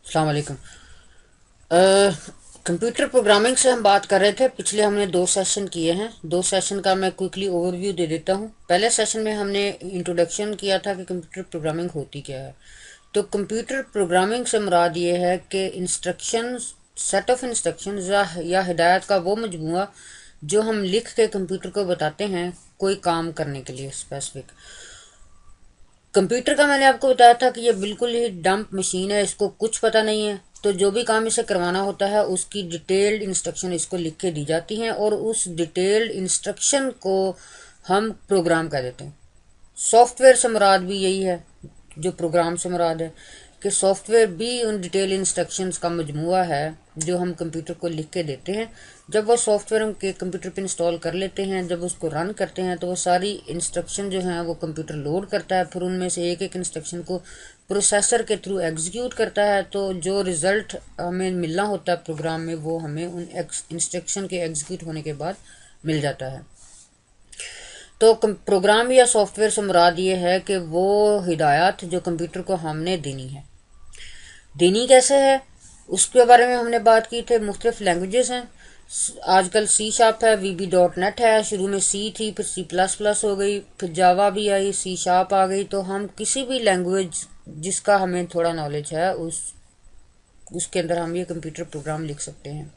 अस्सलाम वालेकुम। Computer programming से हम बात कर रहे थे। पिछले हमने 2 सेशन किए हैं। 2 सेशन का मैं क्विकली ओवरव्यू दे देता हूँ। पहले सेशन में हमने इंट्रोडक्शन किया था कि कंप्यूटर प्रोग्रामिंग होती क्या है। तो कंप्यूटर प्रोग्रामिंग से मुराद ये है कि इंस्ट्रक्शन, सेट ऑफ इंस्ट्रक्शन या हिदायत का वो मजमूआ जो हम लिख के कंप्यूटर को बताते हैं कोई काम करने के लिए स्पेसिफिक। कंप्यूटर का मैंने आपको बताया था कि ये बिल्कुल ही डंप मशीन है, इसको कुछ पता नहीं है। तो जो भी काम इसे करवाना होता है उसकी डिटेल्ड इंस्ट्रक्शन इसको लिख के दी जाती हैं और उस डिटेल्ड इंस्ट्रक्शन को हम प्रोग्राम कह देते हैं। सॉफ्टवेयर से मुराद भी यही है जो प्रोग्राम से मुराद है, कि सॉफ्टवेयर भी उन डिटेल इंस्ट्रक्शंस का मजमुआ है जो हम कंप्यूटर को लिख के देते हैं। जब वो सॉफ्टवेयर हम के कंप्यूटर पे इंस्टॉल कर लेते हैं, जब उसको रन करते हैं तो वो सारी इंस्ट्रक्शन जो हैं वो कंप्यूटर लोड करता है। फिर उनमें से एक एक इंस्ट्रक्शन को प्रोसेसर के थ्रू एग्जीक्यूट करता है। तो जो रिजल्ट हमें मिलना होता है प्रोग्राम में वो हमें उन इंस्ट्रक्शन के एग्जीक्यूट होने के बाद मिल जाता है। तो प्रोग्राम या सॉफ्टवेयर से मुराद ये है कि वो हिदायत जो कंप्यूटर को हमने देनी है, देनी कैसे है उसके बारे में हमने बात की थे। मुख्तलिफ लैंग्वेजेस हैं। आजकल C# है, VB.NET है, शुरू में C थी, फिर C++ हो गई, फिर जावा भी आई, C# आ गई। तो हम किसी भी लैंग्वेज जिसका हमें थोड़ा नॉलेज है उसके अंदर हम ये कंप्यूटर प्रोग्राम लिख सकते हैं।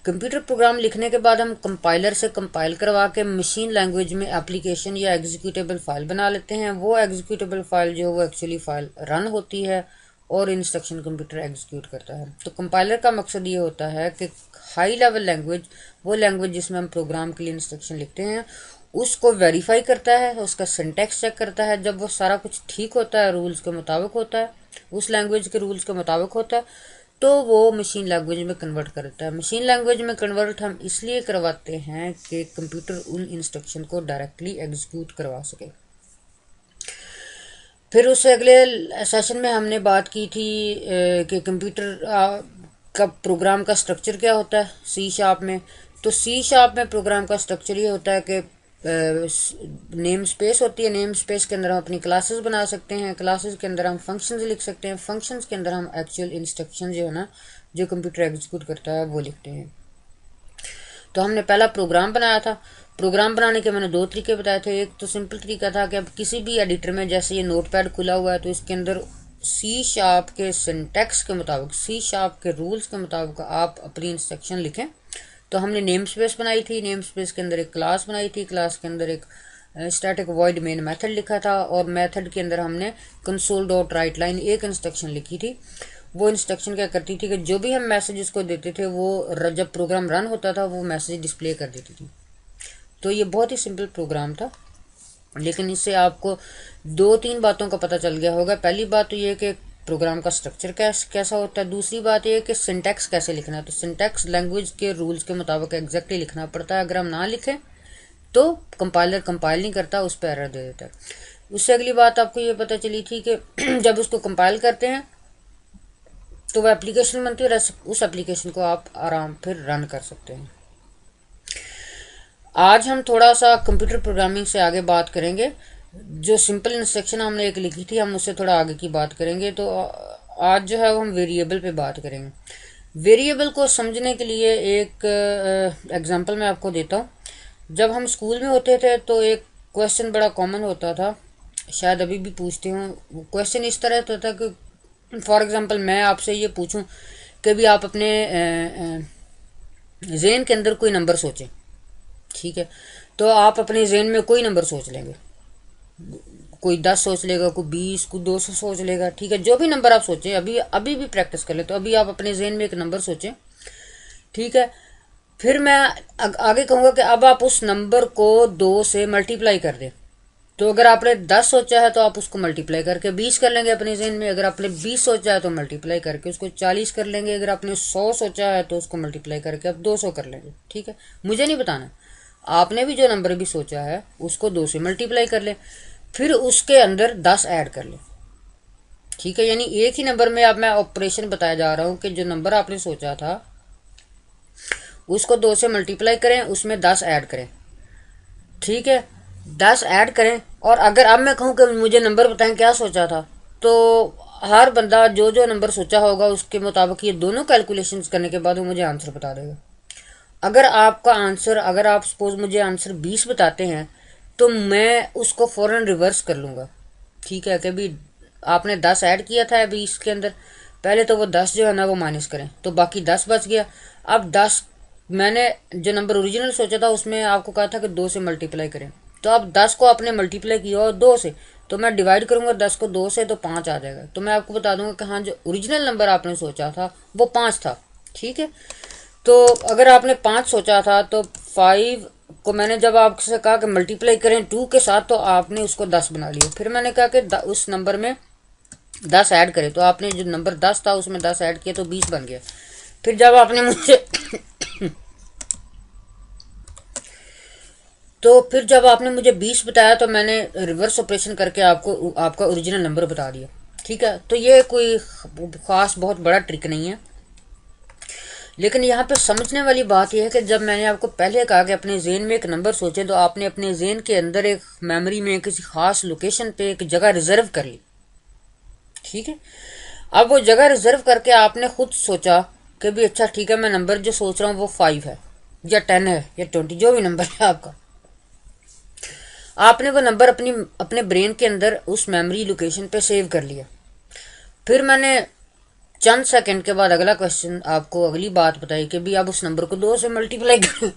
कंप्यूटर प्रोग्राम लिखने के बाद हम कंपाइलर से कंपाइल करवा के मशीन लैंग्वेज में एप्लीकेशन या एग्जीक्यूटेबल फाइल बना लेते हैं। वो एग्जीक्यूटेबल फाइल जो वो एक्चुअली फाइल रन होती है और इंस्ट्रक्शन कंप्यूटर एग्जीक्यूट करता है। तो कंपाइलर का मकसद ये होता है कि हाई लेवल लैंग्वेज, वो लैंग्वेज जिसमें हम प्रोग्राम के लिए इंस्ट्रक्शन लिखते हैं, उसको वेरीफाई करता है, उसका सिंटैक्स चेक करता है। जब वो सारा कुछ ठीक होता है, रूल्स के मुताबिक होता है, उस लैंग्वेज के रूल्स के मुताबिक होता है, तो वो मशीन लैंग्वेज में कन्वर्ट करता है। मशीन लैंग्वेज में कन्वर्ट हम इसलिए करवाते हैं कि कंप्यूटर उन इंस्ट्रक्शन को डायरेक्टली एग्जीक्यूट करवा सके। फिर उससे अगले सेशन में हमने बात की थी कि कंप्यूटर का प्रोग्राम का स्ट्रक्चर क्या होता है C# में। तो C# में प्रोग्राम का स्ट्रक्चर ये होता है कि नेम स्पेस होती है। नेम स्पेस के अंदर हम अपनी क्लासेस बना सकते हैं, क्लासेस के अंदर हम फंक्शंस लिख सकते हैं, फंक्शंस के अंदर हम एक्चुअल इंस्ट्रक्शन जो है ना जो कंप्यूटर एग्जीक्यूट करता है वो लिखते हैं। तो हमने पहला प्रोग्राम बनाया था। प्रोग्राम बनाने के मैंने 2 तरीके बताए थे। एक तो सिंपल तरीका था कि अब किसी भी एडिटर में, जैसे ये नोटपैड खुला हुआ है, तो इसके अंदर C# के सिंटैक्स के मुताबिक, C# के रूल्स के मुताबिक आप अपनी इंस्ट्रक्शन लिखें। तो हमने नेम स्पेस बनाई थी, नेम स्पेस के अंदर एक क्लास बनाई थी, क्लास के अंदर एक स्टैटिक वॉइड मेन मेथड लिखा था और मेथड के अंदर हमने console.writeLine एक इंस्ट्रक्शन लिखी थी। वो इंस्ट्रक्शन क्या करती थी कि जो भी हम मैसेज उसको देते थे वो जब प्रोग्राम रन होता था वो मैसेज डिस्प्ले कर देती थी। तो ये बहुत ही सिंपल प्रोग्राम था, लेकिन इससे आपको 2-3 बातों का पता चल गया होगा। पहली बात तो ये कि प्रोग्राम का स्ट्रक्चर कैसा होता है। दूसरी बात ये कि सिंटैक्स कैसे लिखना है। तो सिंटैक्स लैंग्वेज के रूल्स के मुताबिक एग्जैक्टली लिखना पड़ता है। अगर हम ना लिखें तो कंपाइलर कंपाइल नहीं करता, उस पर एरर दे देता है। उससे अगली बात आपको ये पता चली थी कि जब उसको कंपाइल करते हैं तो वह एप्लीकेशन बनती है और उस एप्लीकेशन को आप आराम फिर रन कर सकते हैं। आज हम थोड़ा सा कंप्यूटर प्रोग्रामिंग से आगे बात करेंगे। जो सिंपल इंस्ट्रक्शन हमने एक लिखी थी हम उससे थोड़ा आगे की बात करेंगे। तो आज जो है वो हम वेरिएबल पे बात करेंगे। वेरिएबल को समझने के लिए एक एग्जांपल मैं आपको देता हूँ। जब हम स्कूल में होते थे तो एक क्वेश्चन बड़ा कॉमन होता था, शायद अभी भी पूछते हूँ। क्वेश्चन इस तरह होता था कि फॉर एग्जांपल मैं आपसे ये पूछूं कि भी आप अपने जेन के अंदर कोई नंबर सोचें, ठीक है। तो आप अपने जेन में कोई नंबर सोच लेंगे, कोई 10 सोच लेगा, कोई 20, कोई 200 सोच लेगा, ठीक है। जो भी नंबर आप सोचें, अभी अभी भी प्रैक्टिस कर ले। तो अभी आप अपने जेन में एक नंबर सोचें, ठीक है। फिर मैं आगे कहूँगा कि अब आप उस नंबर को 2 से मल्टीप्लाई कर दें। तो अगर आपने 10 सोचा है तो आप उसको मल्टीप्लाई करके 20 कर लेंगे अपने जेन में। अगर आपने 20 सोचा है तो मल्टीप्लाई करके उसको 40 कर लेंगे। अगर आपने 100 सोचा है तो उसको मल्टीप्लाई करके आप 200 कर लेंगे, ठीक है। मुझे नहीं बताना, आपने भी जो नंबर भी सोचा है उसको 2 से मल्टीप्लाई कर ले, फिर उसके अंदर 10 ऐड कर ले, ठीक है। यानी एक ही नंबर में अब मैं ऑपरेशन बताया जा रहा हूँ कि जो नंबर आपने सोचा था उसको 2 से मल्टीप्लाई करें, उसमें 10 ऐड करें, ठीक है। 10 ऐड करें और अगर अब मैं कहूँ कि मुझे नंबर बताएं क्या सोचा था, तो हर बंदा जो जो नंबर सोचा होगा उसके मुताबिक ये दोनों कैलकुलेशंस करने के बाद वो मुझे आंसर बता देगा। अगर आपका आंसर, अगर आप सपोज मुझे आंसर 20 बताते हैं तो मैं उसको फौरन रिवर्स कर लूँगा। ठीक है कि भी आपने 10 ऐड किया था 20 के अंदर, पहले तो वो 10 जो है ना वो माइनस करें, तो बाकी 10 बच गया। अब 10 मैंने जो नंबर ओरिजिनल सोचा था उसमें आपको कहा था कि 2 से मल्टीप्लाई करें, तो अब 10 को आपने मल्टीप्लाई किया और 2 से, तो मैं डिवाइड करूंगा 10 को 2 से तो 5 आ जाएगा। तो मैं आपको बता दूंगा कि हाँ, जो ओरिजिनल नंबर आपने सोचा था वो 5 था। ठीक है, तो अगर आपने 5 सोचा था तो 5 को मैंने जब आपसे कहा कि मल्टीप्लाई करें 2 के साथ, तो आपने उसको 10 बना लिया। फिर मैंने कहा कि उस नंबर में 10 ऐड करें, तो आपने जो नंबर 10 था उसमें 10 ऐड किया तो 20 बन गया। फिर जब आपने मुझे तो फिर जब आपने मुझे 20 बताया तो मैंने रिवर्स ऑपरेशन करके आपको आपका ओरिजिनल नंबर बता दिया। ठीक है, तो ये कोई खास बहुत बड़ा ट्रिक नहीं है, लेकिन यहाँ पे समझने वाली बात यह है कि जब मैंने आपको पहले कहा कि अपने जेन में एक नंबर सोचे, तो आपने अपने जेन के अंदर एक मेमोरी में किसी खास लोकेशन पे एक जगह रिजर्व कर ली। ठीक है, अब वो जगह रिजर्व करके आपने खुद सोचा कि भी अच्छा ठीक है, मैं नंबर जो सोच रहा हूँ वो 5 है या 10 है या 20, जो भी नंबर है आपका, आपने वो नंबर अपनी अपने ब्रेन के अंदर उस मेमोरी लोकेशन पे सेव कर लिया। फिर मैंने चंद सेकंड के बाद अगला क्वेश्चन आपको अगली बात बताई कि भी आप उस नंबर को 2 से मल्टीप्लाई करें।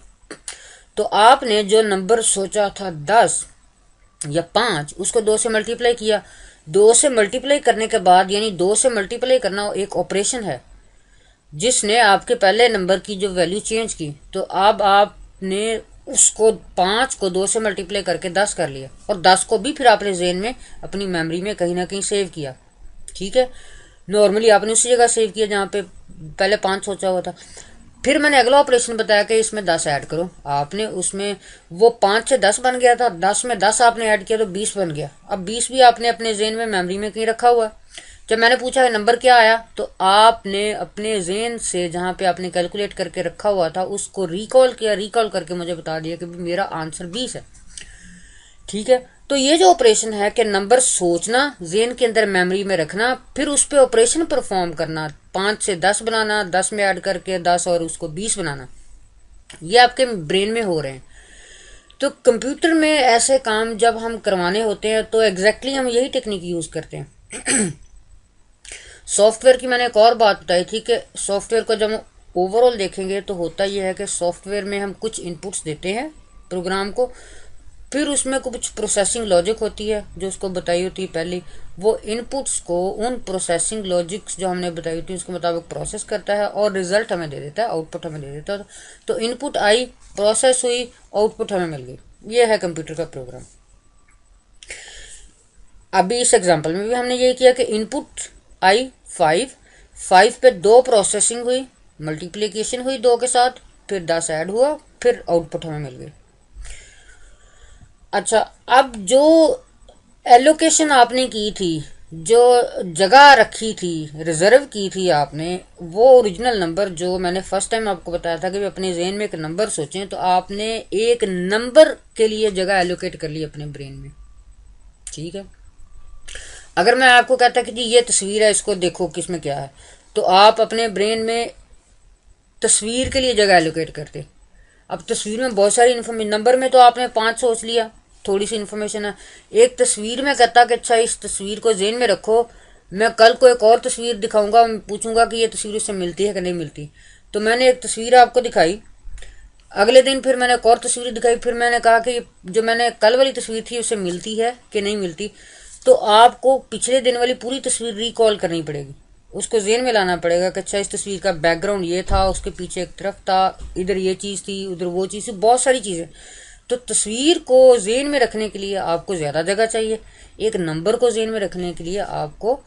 तो आपने जो नंबर सोचा था 10 या 5, उसको 2 से मल्टीप्लाई किया। 2 से मल्टीप्लाई करने के बाद, यानी 2 से मल्टीप्लाई करना एक ऑपरेशन है जिसने आपके पहले नंबर की जो वैल्यू चेंज की, तो अब आपने उसको 5 को 2 से मल्टीप्लाई करके 10 कर लिया, और 10 को भी फिर आपने जेन में अपनी मेमोरी में कहीं ना कहीं सेव किया। ठीक है, नॉर्मली आपने उसी जगह सेव किया जहाँ पे पहले 5 सोचा हुआ था। फिर मैंने अगला ऑपरेशन बताया कि इसमें 10 ऐड करो, आपने उसमें वो 5 से 10 बन गया था, 10 में 10 आपने ऐड किया तो 20 बन गया। अब 20 भी आपने अपने जेन में मेमोरी में कहीं रखा हुआ है। जब मैंने पूछा नंबर क्या आया, तो आपने अपने जेन से जहां पे आपने कैलकुलेट करके रखा हुआ था उसको रिकॉल किया, रिकॉल करके मुझे बता दिया कि मेरा आंसर 20 है। ठीक है, तो ये जो ऑपरेशन है कि नंबर सोचना, जेन के अंदर मेमोरी में रखना, फिर उस पर ऑपरेशन परफॉर्म करना, 5 से 10 बनाना, 10 में ऐड करके 10 और उसको 20 बनाना, ये आपके ब्रेन में हो रहे हैं। तो कंप्यूटर में ऐसे काम जब हम करवाने होते हैं तो एग्जैक्टली हम यही टेक्निक यूज करते हैं। सॉफ्टवेयर की मैंने एक और बात बताई थी कि सॉफ्टवेयर को जब हम ओवरऑल देखेंगे तो होता यह है कि सॉफ्टवेयर में हम कुछ इनपुट्स देते हैं प्रोग्राम को, फिर उसमें कुछ प्रोसेसिंग लॉजिक होती है जो उसको बताई होती है पहले, वो इनपुट्स को उन प्रोसेसिंग लॉजिक्स जो हमने बताई होती है उसके मुताबिक प्रोसेस करता है और रिजल्ट हमें दे देता है, आउटपुट हमें दे देता है। तो इनपुट आई, प्रोसेस हुई, आउटपुट हमें मिल गई। ये है कंप्यूटर का प्रोग्राम। अभी इस एग्जांपल में भी हमने ये किया कि इनपुट आई 5, 5 पे 2 प्रोसेसिंग हुई, मल्टीप्लीकेशन हुई 2 के साथ, फिर 10 ऐड हुआ, फिर आउटपुट हमें मिल गई। अच्छा, अब जो एलोकेशन आपने की थी, जो जगह रखी थी, रिजर्व की थी आपने, वो ओरिजिनल नंबर जो मैंने फर्स्ट टाइम आपको बताया था कि अपने जेन में एक नंबर सोचें, तो आपने एक नंबर के लिए जगह एलोकेट कर ली अपने ब्रेन में। ठीक है, अगर मैं आपको कहता कि जी ये तस्वीर है, इसको देखो किसमें क्या है, तो आप अपने ब्रेन में तस्वीर के लिए जगह एलोकेट करते। अब तस्वीर में बहुत सारी इन्फॉर्मेशन, नंबर में तो आपने 5 सोच लिया, थोड़ी सी इन्फॉर्मेशन है। एक तस्वीर में कहता कि अच्छा इस तस्वीर को जेन में रखो, मैं कल को एक और तस्वीर दिखाऊंगा, मैं पूछूंगा कि ये तस्वीर उससे मिलती है कि नहीं मिलती, तो मैंने एक तस्वीर आपको दिखाई, अगले दिन फिर मैंने एक और तस्वीर दिखाई, फिर मैंने कहा कि जो मैंने कल वाली तस्वीर थी उससे मिलती है कि नहीं मिलती, तो आपको पिछले दिन वाली पूरी तस्वीर रिकॉल करनी पड़ेगी, उसको जेन में लाना पड़ेगा कि अच्छा इस तस्वीर का बैकग्राउंड ये था, उसके पीछे एक तरफ था, इधर ये चीज़ थी, उधर वो चीज़ थी, बहुत सारी चीज़ें। तो तस्वीर को जेन में रखने के लिए आपको ज़्यादा जगह चाहिए, एक नंबर को जेन में रखने के लिए आपको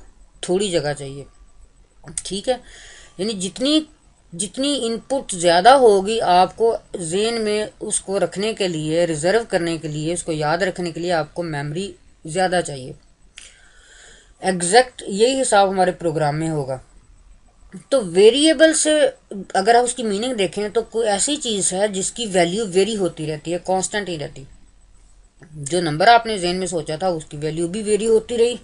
थोड़ी जगह चाहिए। ठीक है, यानी जितनी जितनी इनपुट ज़्यादा होगी आपको जेन में उसको रखने के लिए, रिजर्व करने के लिए, उसको याद रखने के लिए आपको मेमोरी ज़्यादा चाहिए। एग्जैक्ट यही हिसाब हमारे प्रोग्राम में होगा। तो वेरिएबल से अगर आप उसकी मीनिंग देखें तो कोई ऐसी चीज़ है जिसकी वैल्यू वेरी होती रहती है, कांस्टेंट ही रहती। जो नंबर आपने जेन में सोचा था उसकी वैल्यू भी वेरी होती रही,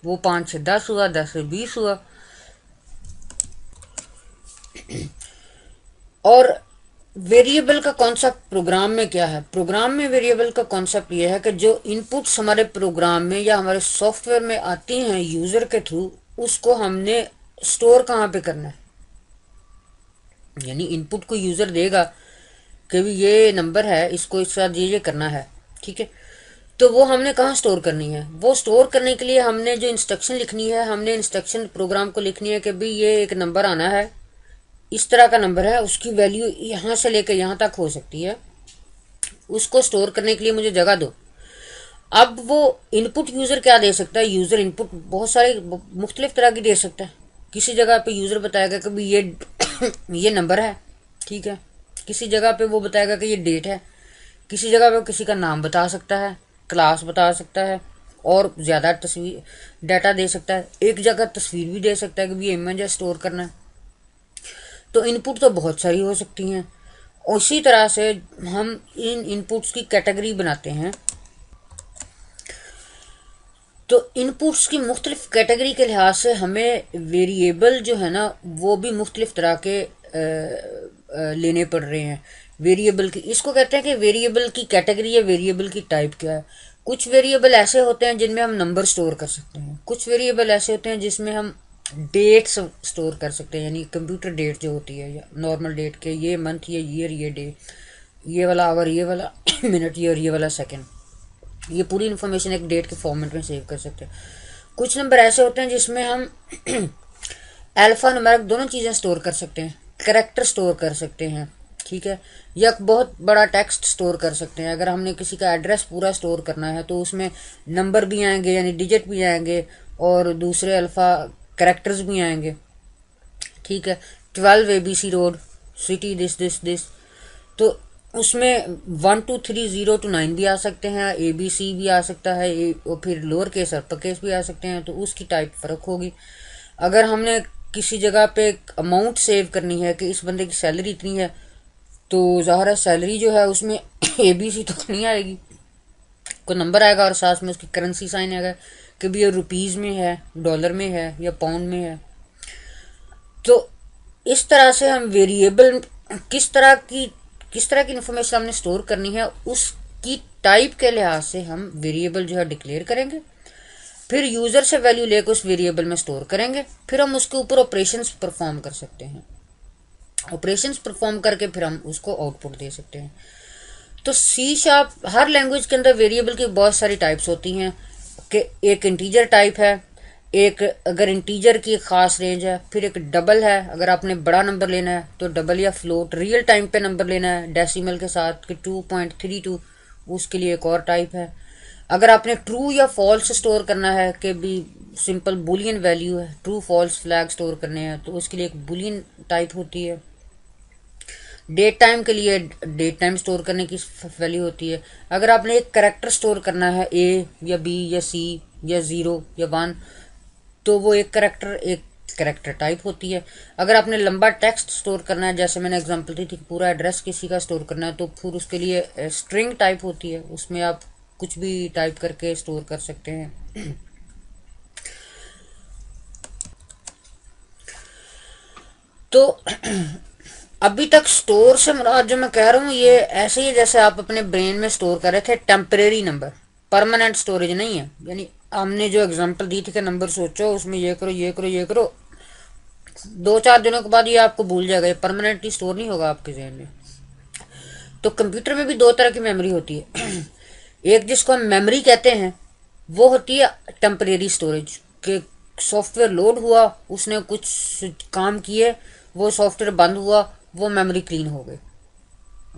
वो 5 से 10 हुआ, 10 से 20 हुआ। और वेरिएबल का कॉन्सेप्ट प्रोग्राम में क्या है? प्रोग्राम में वेरिएबल का कॉन्सेप्ट ये है कि जो इनपुट्स हमारे प्रोग्राम में या हमारे सॉफ्टवेयर में आती हैं यूजर के थ्रू, उसको हमने स्टोर कहाँ पे करना है। यानी इनपुट को यूजर देगा कि भी ये नंबर है, इसको इस साथ ये करना है, ठीक है। तो वो हमने कहाँ स्टोर करनी है? वो स्टोर करने के लिए हमने जो इंस्ट्रक्शन लिखनी है, हमने इंस्ट्रक्शन प्रोग्राम को लिखनी है कि भाई ये एक नंबर आना है, इस तरह का नंबर है, उसकी वैल्यू यहाँ से लेकर यहाँ तक हो सकती है, उसको स्टोर करने के लिए मुझे जगह दो। अब वो इनपुट यूजर क्या दे सकता है? यूजर इनपुट बहुत सारे मुख्तलिफ तरह की दे सकता है। किसी जगह पे यूजर बताएगा कि ये ये नंबर है, ठीक है। किसी जगह पे वो बताएगा कि ये डेट है। किसी जगह पे किसी का नाम बता सकता है, क्लास बता सकता है, और ज़्यादा तस्वीर डाटा दे सकता है। एक जगह तस्वीर भी दे सकता है कि ये इमेज है, स्टोर करना है। तो इनपुट तो बहुत सारी हो सकती हैं। उसी तरह से हम इन इनपुट्स की कैटेगरी बनाते हैं। तो इनपुट्स की मुख्तलिफ कैटेगरी के लिहाज से हमें वेरिएबल जो है ना वो भी मुख्तलिफ तरह के लेने पड़ रहे हैं। वेरिएबल की इसको कहते हैं कि वेरिएबल की कैटेगरी या वेरिएबल की टाइप क्या है। कुछ वेरिएबल ऐसे होते हैं जिनमें हम नंबर स्टोर कर सकते हैं। कुछ वेरिएबल ऐसे होते हैं जिसमें हम डेट स्टोर कर सकते हैं, यानी कंप्यूटर डेट जो होती है या नॉर्मल डेट के, ये मंथ, ये ईयर, ये डे, ये वाला आवर, ये वाला मिनट, ये और ये वाला सेकंड, ये पूरी इन्फॉर्मेशन एक डेट के फॉर्मेट में सेव कर सकते हैं। कुछ नंबर ऐसे होते हैं जिसमें हम अल्फा न्यूमेरिक दोनों चीज़ें स्टोर कर सकते हैं। कैरेक्टर स्टोर कर सकते हैं, ठीक है, या बहुत बड़ा टेक्स्ट स्टोर कर सकते हैं। अगर हमने किसी का एड्रेस पूरा स्टोर करना है तो उसमें नंबर भी आएंगे, यानी डिजिट भी आएंगे, और दूसरे अल्फा कैरेक्टर्स भी आएंगे, ठीक है। 12 ABC road, city, this this this, तो उसमें 1 2 3 0 to 9 भी आ सकते हैं, ABC भी आ सकता है, और फिर लोअर केस अपर केस भी आ सकते हैं। तो उसकी टाइप फ़र्क होगी। अगर हमने किसी जगह पे अमाउंट सेव करनी है कि इस बंदे की सैलरी इतनी है, तो ज़ाहिर है सैलरी जो है उसमें ABC तो नहीं आएगी, कोई नंबर आएगा और साथ में उसकी करेंसी साइन आएगा कि भी ये रुपीज़ में है, डॉलर में है, या पाउंड में है। तो इस तरह से हम वेरिएबल किस तरह की इंफॉर्मेशन हमने स्टोर करनी है उसकी टाइप के लिहाज से हम वेरिएबल जो है डिक्लेयर करेंगे। फिर यूजर से वैल्यू लेकर उस वेरिएबल में स्टोर करेंगे। फिर हम उसके ऊपर ऑपरेशंस परफॉर्म कर सकते हैं। ऑपरेशंस परफॉर्म करके फिर हम उसको आउटपुट दे सकते हैं। तो C#, हर लैंग्वेज के अंदर वेरिएबल की बहुत सारी टाइप्स होती हैं कि एक इंटीजर टाइप है, एक अगर इंटीजर की एक ख़ास रेंज है, फिर एक डबल है, अगर आपने बड़ा नंबर लेना है तो डबल, या फ्लोट रियल टाइम पे नंबर लेना है डेसिमल के साथ कि 2.32, उसके लिए एक और टाइप है। अगर आपने ट्रू या फॉल्स स्टोर करना है कि भी सिंपल बुलियन वैल्यू है, ट्रू फॉल्स फ्लैग स्टोर करने हैं, तो उसके लिए एक बुलियन टाइप होती है। डेट टाइम के लिए डेट टाइम स्टोर करने की वैल्यू होती है। अगर आपने एक करेक्टर स्टोर करना है, A या B या C या 0 या 1, तो वो एक करेक्टर टाइप होती है। अगर आपने लंबा टेक्स्ट स्टोर करना है, जैसे मैंने एग्जांपल दी थी, पूरा एड्रेस किसी का स्टोर करना है, तो फिर उसके लिए स्ट्रिंग टाइप होती है। उसमें आप कुछ भी टाइप करके स्टोर कर सकते हैं। तो अभी तक स्टोर से मुराद जो मैं कह रहा हूँ ये ऐसे ही जैसे आप अपने ब्रेन में स्टोर कर रहे थे टेम्परेरी नंबर, परमानेंट स्टोरेज नहीं है। यानी हमने जो एग्जांपल दी थी कि नंबर सोचो, उसमें ये करो ये करो ये करो, 2-4 दिनों के बाद ये आपको भूल जाएगा, ये परमानेंटली स्टोर नहीं होगा आपके जहन में। तो कंप्यूटर में भी दो तरह की मेमोरी होती है। एक जिसको हम मेमोरी कहते हैं, वो होती है टेम्परेरी स्टोरेज, कि सॉफ्टवेयर लोड हुआ, उसने कुछ काम किए, वो सॉफ्टवेयर बंद हुआ, वो मेमोरी क्लीन हो गई।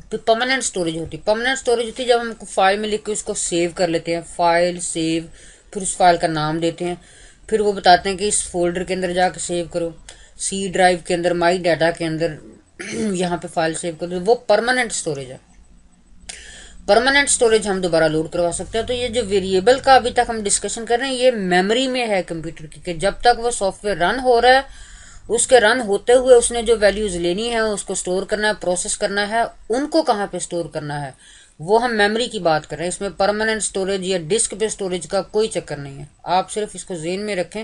फिर परमानेंट स्टोरेज होती है। परमानेंट स्टोरेज होती है जब हम फाइल में लिख के उसको सेव कर लेते हैं, फाइल सेव, फिर उस फाइल का नाम देते हैं, फिर वो बताते हैं कि इस फोल्डर के अंदर जाकर सेव करो, C ड्राइव के अंदर, माई डाटा के अंदर यहाँ पे फाइल सेव करो, वो परमानेंट स्टोरेज है। परमानेंट स्टोरेज हम दोबारा लोड करवा सकते हैं। तो ये जो वेरिएबल का अभी तक हम डिस्कशन कर रहे हैं, ये मेमोरी में है कंप्यूटर की, कि जब तक वो सॉफ्टवेयर रन हो रहा है, उसके रन होते हुए उसने जो वैल्यूज लेनी है उसको स्टोर करना है, प्रोसेस करना है, उनको कहाँ पे स्टोर करना है, वो हम मेमोरी की बात कर रहे हैं। इसमें परमानेंट स्टोरेज या डिस्क पे स्टोरेज का कोई चक्कर नहीं है। आप सिर्फ इसको ज़हन में रखें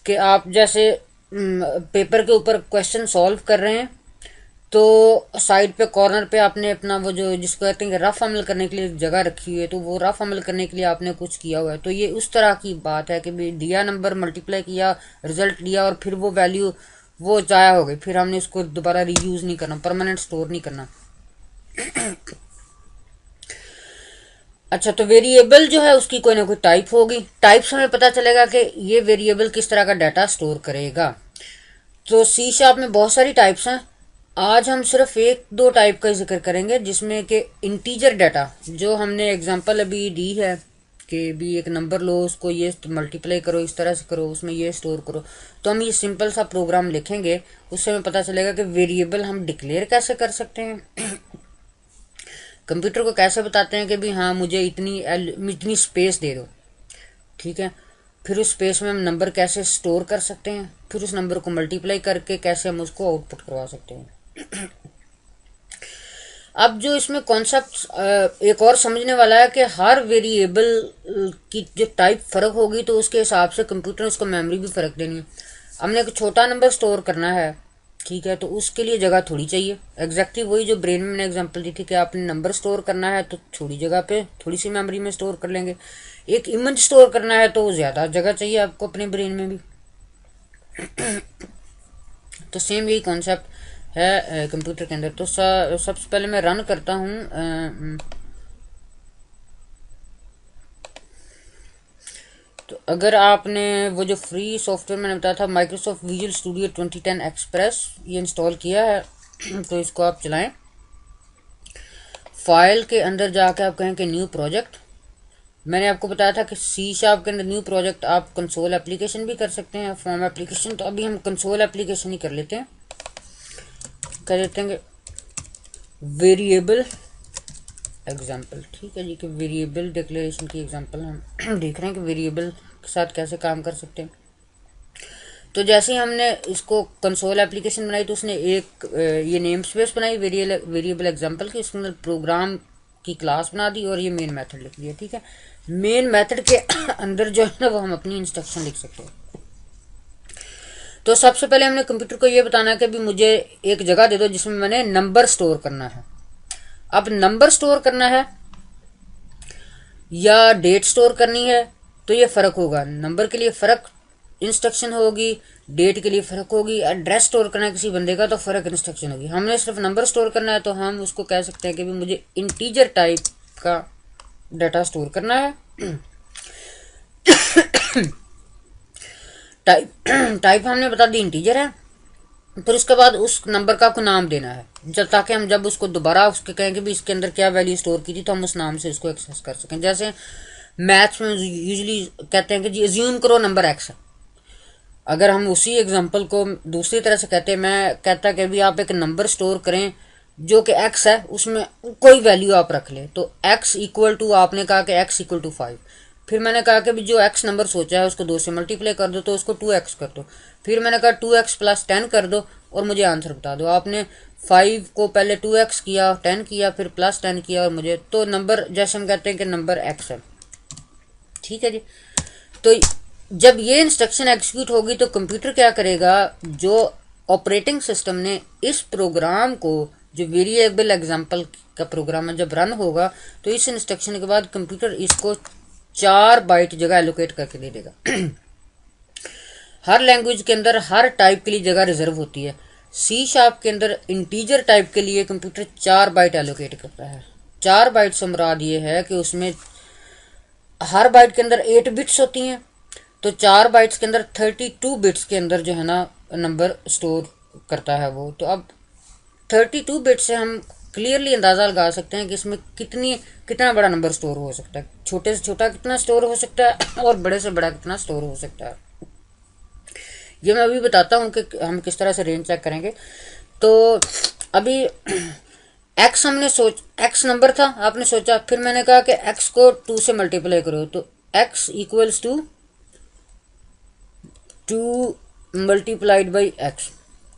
कि आप जैसे पेपर के ऊपर क्वेश्चन सॉल्व कर रहे हैं तो साइड पे कॉर्नर पे आपने अपना वो जो जिसको कहते हैं रफ अमल करने के लिए जगह रखी हुई है, तो वो रफ अमल करने के लिए आपने कुछ किया हुआ है। तो ये उस तरह की बात है कि भी दिया नंबर, मल्टीप्लाई किया, रिजल्ट लिया और फिर वो वैल्यू वो जाया हो गई, फिर हमने उसको दोबारा रीयूज नहीं करना, परमानेंट स्टोर नहीं करना। अच्छा, तो वेरिएबल जो है उसकी कोई ना कोई टाइप होगी। टाइप से हमें पता चलेगा कि ये वेरिएबल किस तरह का डाटा स्टोर करेगा। तो सी शार्प में बहुत सारी टाइप्स हैं। आज हम सिर्फ एक दो टाइप का जिक्र करेंगे, जिसमें कि इंटीजर डाटा, जो हमने एग्जांपल अभी दी है कि भी एक नंबर लो, उसको ये मल्टीप्लाई करो, इस तरह से करो, उसमें ये स्टोर करो। तो हम ये सिंपल सा प्रोग्राम लिखेंगे, उससे हमें पता चलेगा कि वेरिएबल हम डिक्लेयर कैसे कर सकते हैं। कंप्यूटर को कैसे बताते हैं कि भी हाँ मुझे इतनी स्पेस दे दो, ठीक है। फिर उस स्पेस में हम नंबर कैसे स्टोर कर सकते हैं, फिर उस नंबर को मल्टीप्लाई करके कैसे हम उसको आउटपुट करवा सकते हैं। अब जो इसमें कॉन्सेप्ट एक और समझने वाला है कि हर वेरिएबल की जो टाइप फर्क होगी तो उसके हिसाब से कंप्यूटर उसको मेमोरी भी फर्क देनी है। हमने एक छोटा नंबर स्टोर करना है, ठीक है, तो उसके लिए जगह थोड़ी चाहिए। एग्जैक्टली वही जो ब्रेन में मैंने एग्जांपल दी थी कि आपने नंबर स्टोर करना है तो थोड़ी जगह पे थोड़ी सी मेमोरी में स्टोर कर लेंगे। एक इमेज स्टोर करना है तो ज़्यादा जगह चाहिए आपको अपने ब्रेन में भी। तो सेम यही कॉन्सेप्ट है कंप्यूटर के अंदर। तो सबसे पहले मैं रन करता हूँ। तो अगर आपने वो जो फ्री सॉफ्टवेयर मैंने बताया था माइक्रोसॉफ्ट विजुअल स्टूडियो 2010 एक्सप्रेस, ये इंस्टॉल किया है तो इसको आप चलाएं। फाइल के अंदर जाके आप कहें कि न्यू प्रोजेक्ट। मैंने आपको बताया था कि सी शार्प के अंदर न्यू प्रोजेक्ट आप कंसोल एप्लीकेशन भी कर सकते हैं, फॉर्म एप्लीकेशन। तो अभी हम कंसोल एप्लीकेशन ही कर लेते हैं। कर देते हैं वेरिएबल एग्जाम्पल, ठीक है जी, कि वेरिएबल डिक्लेरेशन की एग्जाम्पल हम देख रहे हैं कि वेरिएबल के साथ कैसे काम कर सकते हैं। तो जैसे ही हमने इसको कंसोल एप्लीकेशन बनाई तो उसने एक ये नेम स्पेस बनाई वेरिएबल एग्जाम्पल की, उसके अंदर प्रोग्राम की क्लास बना दी और ये मेन मेथड लिख दिया, ठीक है। मेन मेथड के अंदर जो है ना वो हम अपनी इंस्ट्रक्शन लिख सकते हैं। तो सबसे पहले हमने कंप्यूटर को ये बताना है कि भी मुझे एक जगह दे दो जिसमें मैंने नंबर स्टोर करना है। अब नंबर स्टोर करना है या डेट स्टोर करनी है तो ये फर्क होगा। नंबर के लिए फर्क इंस्ट्रक्शन होगी, डेट के लिए फर्क होगी, एड्रेस स्टोर करना है किसी बंदे का तो फर्क इंस्ट्रक्शन होगी। हमने सिर्फ नंबर स्टोर करना है तो हम उसको कह सकते हैं कि भी मुझे इंटीजर टाइप का डाटा स्टोर करना है। टाइप हमने बता दी इंटीजर है। फिर उसके बाद उस नंबर का कोई नाम देना है, जब ताकि हम जब उसको दोबारा उसके कहें कि भी इसके अंदर क्या वैल्यू स्टोर की थी तो हम उस नाम से उसको एक्सेस कर सकें। जैसे मैथ्स में यूजुअली कहते हैं कि जी अज्यूम करो नंबर एक्स है। अगर हम उसी एग्जांपल को दूसरी तरह से कहते हैं, मैं कहता कि भी आप एक नंबर स्टोर करें जो कि एक्स है, उसमें कोई वैल्यू आप रख लें। तो एक्स इक्वल टू, आपने कहा कि एक्स इक्वल टू 5। फिर मैंने कहा कि भी जो एक्स नंबर सोचा है उसको 2 से मल्टीप्लाई कर दो तो उसको 2x कर दो। फिर मैंने कहा 2x प्लस 10 कर दो और मुझे आंसर बता दो। आपने 5 को पहले 2x किया, 10 किया, फिर प्लस 10 किया और मुझे तो नंबर, जैसे हम कहते हैं कि नंबर x है, ठीक है जी। तो जब ये इंस्ट्रक्शन एग्जीक्यूट होगी तो कंप्यूटर क्या करेगा, जो ऑपरेटिंग सिस्टम ने इस प्रोग्राम को, जो वेरिएबल एग्जांपल का प्रोग्राम है, जब रन होगा तो इस इंस्ट्रक्शन के बाद कंप्यूटर इसको 4 बाइट जगह एलोकेट करके दे देगा। हर लैंग्वेज के अंदर हर टाइप के लिए जगह रिजर्व होती है। सी शार्प के अंदर इंटीजर टाइप के लिए कंप्यूटर 4 बाइट एलोकेट करता है। 4 बाइट से मुराद ये है कि उसमें हर बाइट के अंदर 8 बिट्स होती हैं, तो 4 बाइट्स के अंदर 32 बिट्स के अंदर जो है ना नंबर स्टोर करता है वो। तो अब 32 बिट से हम क्लियरली अंदाज़ा लगा सकते हैं कि इसमें कितना बड़ा नंबर स्टोर हो सकता है, छोटे से छोटा कितना स्टोर हो सकता है और बड़े से बड़ा कितना स्टोर हो सकता है। ये मैं अभी बताता हूँ कि हम किस तरह से रेंज चेक करेंगे। तो अभी एक्स एक्स नंबर था, आपने सोचा, फिर मैंने कहा कि एक्स को 2 से मल्टीप्लाई करो तो X equals to 2 multiplied by X,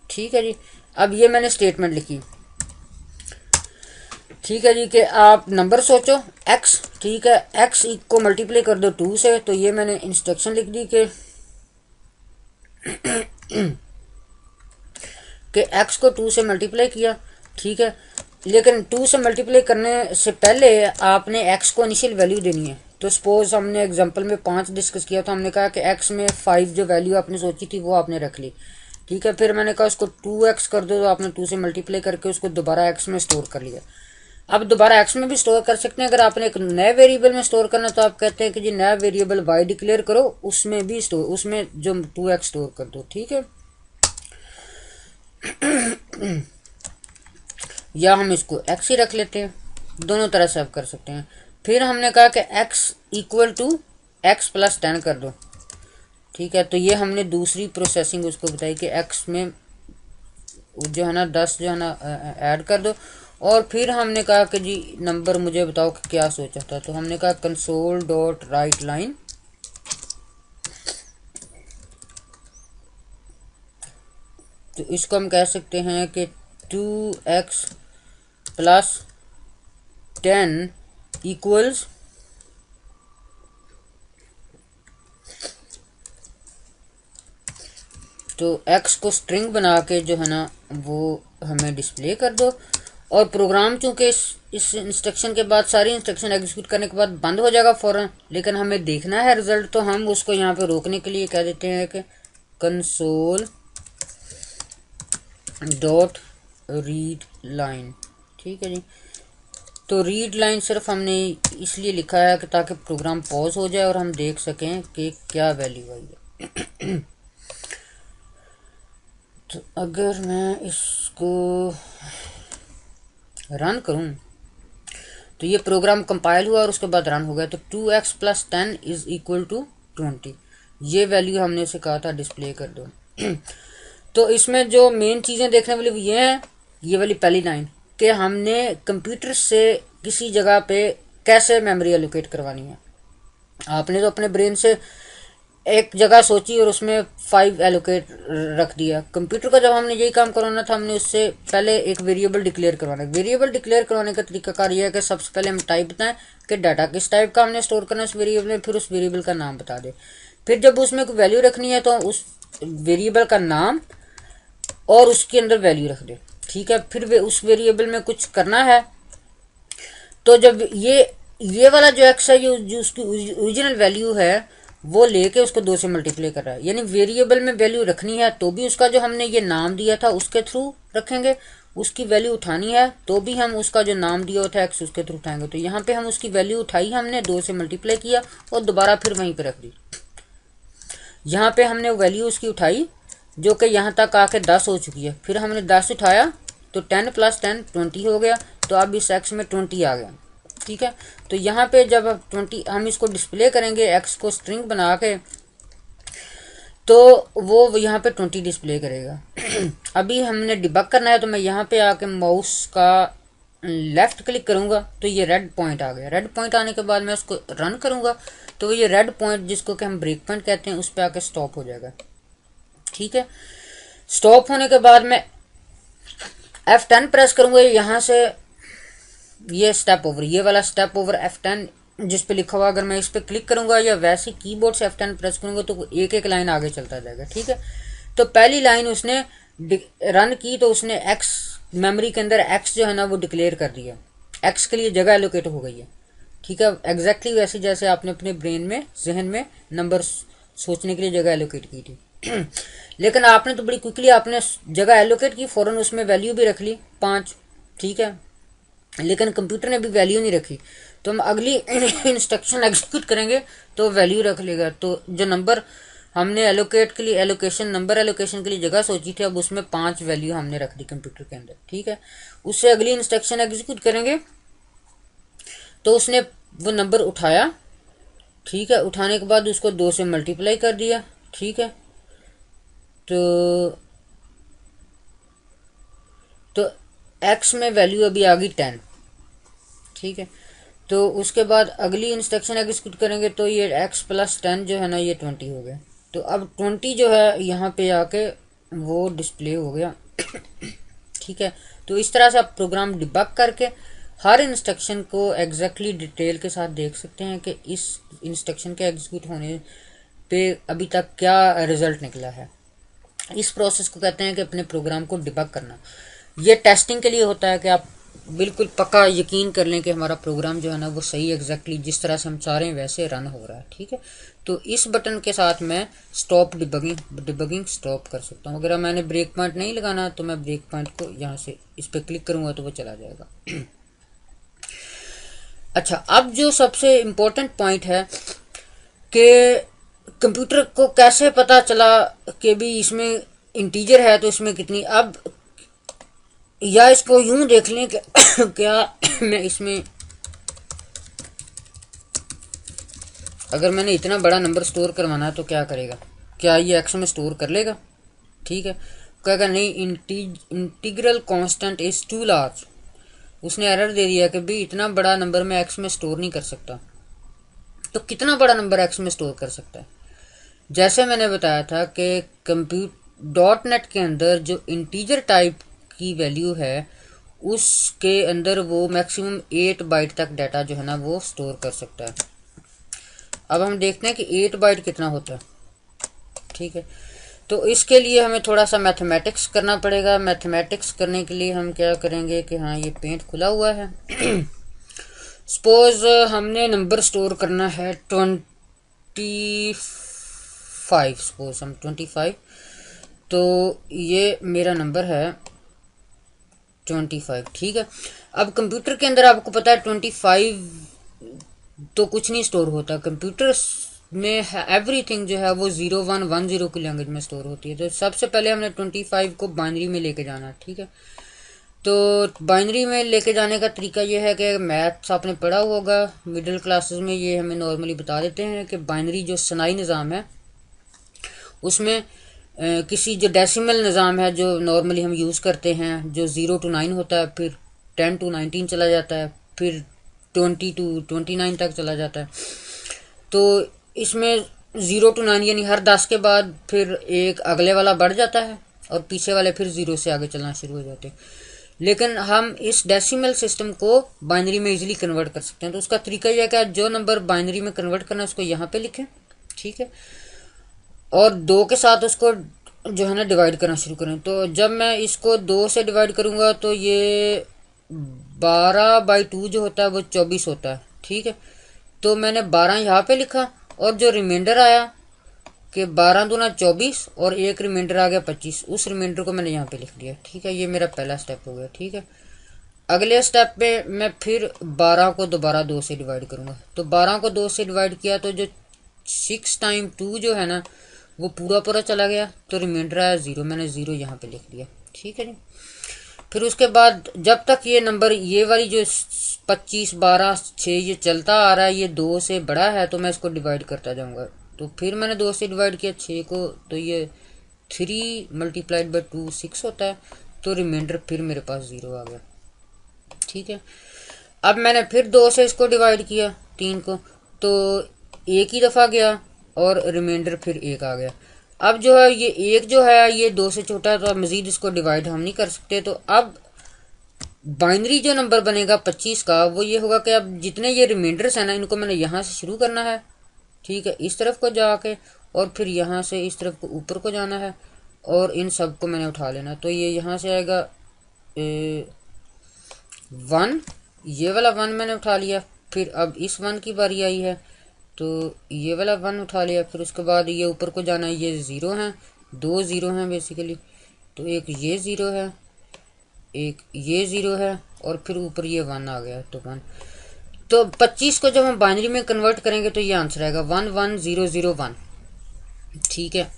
ठीक है जी। अब ये मैंने स्टेटमेंट लिखी, ठीक है जी, कि आप नंबर सोचो x, ठीक है, x को मल्टीप्लाई कर दो 2 से। तो ये मैंने इंस्ट्रक्शन लिख दी कि x को 2 से मल्टीप्लाई किया, ठीक है। लेकिन 2 से मल्टीप्लाई करने से पहले आपने x को इनिशियल वैल्यू देनी है। तो सपोज हमने एग्जांपल में 5 डिस्कस किया, तो हमने कहा कि x में 5 जो वैल्यू आपने सोची थी वो आपने रख ली, ठीक है। फिर मैंने कहा उसको 2x कर दो, तो आपने 2 से मल्टीप्लाई करके उसको दोबारा x में स्टोर कर लिया। अब दोबारा x में भी स्टोर कर सकते हैं। अगर आपने एक नए वेरिएबल में स्टोर करना, तो आप कहते हैं कि जी नया वेरिएबल y डिक्लेयर करो, उसमें भी स्टोर, उसमें जो 2x स्टोर कर दो, ठीक है। या हम इसको x ही रख लेते हैं, दोनों तरह से आप कर सकते हैं। फिर हमने कहा कि x equal to x plus 10 कर दो, ठीक है। तो ये हमने दूसरी प्रोसेसिंग उसको बताई कि x में जो है ना 10 जो है ना ऐड कर दो। और फिर हमने कहा कि जी नंबर मुझे बताओ कि क्या सोचा था। तो हमने कहा कंसोल डॉट राइट लाइन, तो इसको हम कह सकते हैं कि 2x प्लस 10 इक्वल्स तो x को स्ट्रिंग बना के जो है ना वो हमें डिस्प्ले कर दो। और प्रोग्राम चूंकि इस इंस्ट्रक्शन के बाद सारी इंस्ट्रक्शन एग्जीक्यूट करने के बाद बंद हो जाएगा फ़ौरन, लेकिन हमें देखना है रिजल्ट, तो हम उसको यहाँ पे रोकने के लिए कह देते हैं कि कंसोल डॉट रीड लाइन, ठीक है जी। तो रीड लाइन सिर्फ हमने इसलिए लिखा है कि ताकि प्रोग्राम पॉज हो जाए और हम देख सकें कि क्या वैल्यू आई है। तो अगर मैं इसको रन करूं, तो ये प्रोग्राम कंपाइल हुआ और उसके बाद रन हो गया। तो 2x plus 10 is equal to 20, ये वैल्यू हमने उसे कहा था डिस्प्ले कर दो। तो इसमें जो मेन चीज़ें देखने वाली वो ये है, ये वाली पहली लाइन कि हमने कंप्यूटर से किसी जगह पे कैसे मेमोरी एलोकेट करवानी है। आपने तो अपने ब्रेन से एक जगह सोची और उसमें 5 एलोकेट रख दिया। कंप्यूटर का जब हमने यही काम करवाना था, हमने उससे पहले एक वेरिएबल डिक्लेयर करवाना है। वेरिएबल डिक्लेयर करवाने का तरीकाकार यह है कि सबसे पहले हम टाइप बताएं कि डाटा किस टाइप का हमने स्टोर करना है उस वेरिएबल में, फिर उस वेरिएबल का नाम बता दें। फिर जब उसमें कोई वैल्यू रखनी है तो उस वेरिएबल का नाम और उसके अंदर वैल्यू रख दे, ठीक है। फिर उस वेरिएबल में कुछ करना है, तो जब ये वाला जो एक्स है, जो उसकी ओरिजिनल वैल्यू है वो लेके उसको 2 से मल्टीप्लाई कर रहा है। यानी वेरिएबल में वैल्यू रखनी है तो भी उसका जो हमने ये नाम दिया था उसके थ्रू रखेंगे, उसकी वैल्यू उठानी है तो भी हम उसका जो नाम दिया होता है एक्स उसके थ्रू उठाएंगे। तो यहाँ पे हम उसकी वैल्यू उठाई, हमने 2 से मल्टीप्लाई किया और दोबारा फिर वहीं पे रख दी। यहाँ पे हमने वैल्यू उसकी उठाई जो कि यहाँ तक आके 10 हो चुकी है, फिर हमने 10 उठाया तो 10 प्लस 10 20 हो गया। तो अब इस एक्स में 20 आ गया, ठीक है। तो यहाँ पे जब 20 हम इसको डिस्प्ले करेंगे एक्स को स्ट्रिंग बना के, तो वो यहाँ पे 20 डिस्प्ले करेगा। अभी हमने डिबग करना है, तो मैं यहाँ पे आके माउस का लेफ्ट क्लिक करूँगा तो ये रेड पॉइंट आ गया। रेड पॉइंट आने के बाद मैं उसको रन करूँगा तो ये रेड पॉइंट जिसको कि हम ब्रेक पॉइंट कहते हैं उस पर आके स्टॉप हो जाएगा, ठीक है। स्टॉप होने के बाद मैं F10 प्रेस करूँगा, यहाँ से ये स्टेप ओवर, ये वाला स्टेप ओवर F10 जिस पे लिखा हुआ, अगर मैं इस पे क्लिक करूंगा या वैसे कीबोर्ड से F10 प्रेस करूंगा तो एक एक लाइन आगे चलता जाएगा, ठीक है। तो पहली लाइन उसने रन की तो उसने x मेमोरी के अंदर x जो है ना वो डिक्लेयर कर दिया, x के लिए जगह एलोकेट हो गई है, ठीक है। एग्जैक्टली वैसे जैसे आपने अपने ब्रेन में जहन में नंबर सोचने के लिए जगह एलोकेट की थी। लेकिन आपने तो बड़ी क्विकली आपने जगह एलोकेट की, फौरन उसमें वैल्यू भी रख ली 5, ठीक है। लेकिन कंप्यूटर ने भी वैल्यू नहीं रखी, तो हम अगली इंस्ट्रक्शन एग्जीक्यूट करेंगे तो वैल्यू रख लेगा। तो जो नंबर हमने एलोकेट के लिए एलोकेशन नंबर एलोकेशन के लिए जगह सोची थी, अब उसमें 5 वैल्यू हमने रख दी कंप्यूटर के अंदर, ठीक है। उससे अगली इंस्ट्रक्शन एग्जीक्यूट करेंगे तो उसने वो नंबर उठाया, ठीक है। उठाने के बाद उसको 2 से मल्टीप्लाई कर दिया, ठीक है। तो एक्स में वैल्यू अभी आ गई 10, ठीक है। तो उसके बाद अगली इंस्ट्रक्शन एग्जीक्यूट करेंगे तो ये x प्लस 10 जो है ना ये 20 हो गया। तो अब 20 जो है यहाँ पे आके वो डिस्प्ले हो गया, ठीक है। तो इस तरह से आप प्रोग्राम डिबग करके हर इंस्ट्रक्शन को एग्जैक्टली डिटेल के साथ देख सकते हैं कि इस इंस्ट्रक्शन के एग्जीक्यूट होने पे अभी तक क्या रिजल्ट निकला है। इस प्रोसेस को कहते हैं कि अपने प्रोग्राम को डिबग करना। ये टेस्टिंग के लिए होता है कि आप बिल्कुल पक्का यकीन कर लें कि हमारा प्रोग्राम जो है ना वो सही एग्जैक्टली जिस तरह से हम चाह रहे हैं वैसे रन हो रहा है। ठीक है, तो इस बटन के साथ मैं स्टॉप डिबगिंग स्टॉप कर सकता हूँ। अगर मैंने ब्रेक पॉइंट नहीं लगाना तो मैं ब्रेक पॉइंट को यहाँ से इस पर क्लिक करूँगा तो वो चला जाएगा। अच्छा, अब जो सबसे इम्पोर्टेंट पॉइंट है कि कंप्यूटर को कैसे पता चला कि भी इसमें इंटीजर है तो इसमें कितनी, अब या इसको यूं देख लें कि क्या मैं इसमें अगर मैंने इतना बड़ा नंबर स्टोर करवाना है तो क्या करेगा, क्या ये एक्स में स्टोर कर लेगा? ठीक है, कहेगा नहीं, integral constant is too large. उसने एरर दे दिया कि भाई इतना बड़ा नंबर मैं एक्स में स्टोर नहीं कर सकता। तो कितना बड़ा नंबर एक्स में स्टोर कर सकता है? जैसे मैंने बताया था कि .NET के अंदर जो इंटीजर टाइप की वैल्यू है उसके अंदर वो मैक्सिमम 8 बाइट तक डाटा जो है ना वो स्टोर कर सकता है। अब हम देखते हैं कि 8 बाइट कितना होता है। ठीक है, तो इसके लिए हमें थोड़ा सा मैथमेटिक्स करना पड़ेगा। मैथमेटिक्स करने के लिए हम क्या करेंगे कि हाँ, ये पेंट खुला हुआ है। सपोज हमने नंबर स्टोर करना है 25, सपोज हम 25, तो ये मेरा नंबर है 25। ठीक है, अब कंप्यूटर के अंदर आपको पता है 25 तो कुछ नहीं स्टोर होता। कंप्यूटर में एवरीथिंग जो है वो 0110 की लैंग्वेज में स्टोर होती है। तो सबसे पहले हमने 25 को बाइनरी में लेके जाना। ठीक है, तो बाइनरी में लेके जाने का तरीका ये है कि मैथ्स आपने पढ़ा होगा मिडिल क्लासेस में, ये हमें नॉर्मली बता देते हैं कि बाइनरी जो सनाई निज़ाम है उसमें किसी जो डेसिमल निज़ाम है जो नॉर्मली हम यूज़ करते हैं, जो 0 to 9 होता है, फिर 10 to 19 चला जाता है, फिर 20 to 29 तक चला जाता है। तो इसमें 0 to 9 यानी हर 10 के बाद फिर एक अगले वाला बढ़ जाता है और पीछे वाले फिर 0 से आगे चलना शुरू हो जाते हैं। लेकिन हम इस डेसिमल सिस्टम को बाइनरी में इजीली कन्वर्ट कर सकते हैं। तो उसका तरीका यह है कि जो नंबर बाइनरी में कन्वर्ट करना है उसको यहाँ पे लिखें। ठीक है, और 2 के साथ उसको जो है ना डिवाइड करना शुरू करें। तो जब मैं इसको 2 से डिवाइड करूँगा तो ये 12/2 जो होता है वो 24 होता है। ठीक है, तो मैंने 12 यहाँ पे लिखा और जो रिमाइंडर आया कि 12 दूना 24 और एक रिमाइंडर आ गया 25, उस रिमाइंडर को मैंने यहाँ पे लिख दिया। ठीक है, ये मेरा पहला स्टेप हो गया। ठीक है, अगले स्टेप पे मैं फिर 12 को दोबारा 2 से डिवाइड करूँगा। तो 12 को 2 से डिवाइड किया तो जो 6 × 2 जो है ना वो पूरा पूरा चला गया, तो रिमाइंडर आया 0, मैंने 0 यहाँ पे लिख दिया। ठीक है जी, फिर उसके बाद जब तक ये नंबर ये वाली जो 25, 12, 6 ये चलता आ रहा है, ये 2 से बड़ा है तो मैं इसको डिवाइड करता जाऊँगा। तो फिर मैंने 2 से डिवाइड किया 6 को, तो ये 3 × 2 6 होता है, तो रिमाइंडर फिर मेरे पास 0 आ गया। ठीक है, अब मैंने फिर 2 से इसको डिवाइड किया 3 को, तो एक ही दफ़ा गया और रिमाइंडर फिर 1 आ गया। अब जो है ये 1 जो है ये 2 से छोटा है तो अब मज़ीद इसको डिवाइड हम नहीं कर सकते। तो अब बाइनरी जो नंबर बनेगा 25 का वो ये होगा कि अब जितने ये रिमाइंडर्स हैं ना इनको मैंने यहाँ से शुरू करना है। ठीक है, इस तरफ को जाके और फिर यहाँ से इस तरफ को ऊपर को जाना है और इन सब को मैंने उठा लेना। तो ये यहाँ से आएगा 1, ये वाला 1 मैंने उठा लिया। फिर अब इस 1 की बारी आई है तो ये वाला 1 उठा लिया। फिर उसके बाद ये ऊपर को जाना है, ये 0 हैं, 2 0 हैं बेसिकली। तो एक ये 0 है, एक ये 0 है और फिर ऊपर ये 1 आ गया तो 1। तो 25 को जब हम बाइनरी में कन्वर्ट करेंगे तो ये आंसर आएगा 11001। ठीक है,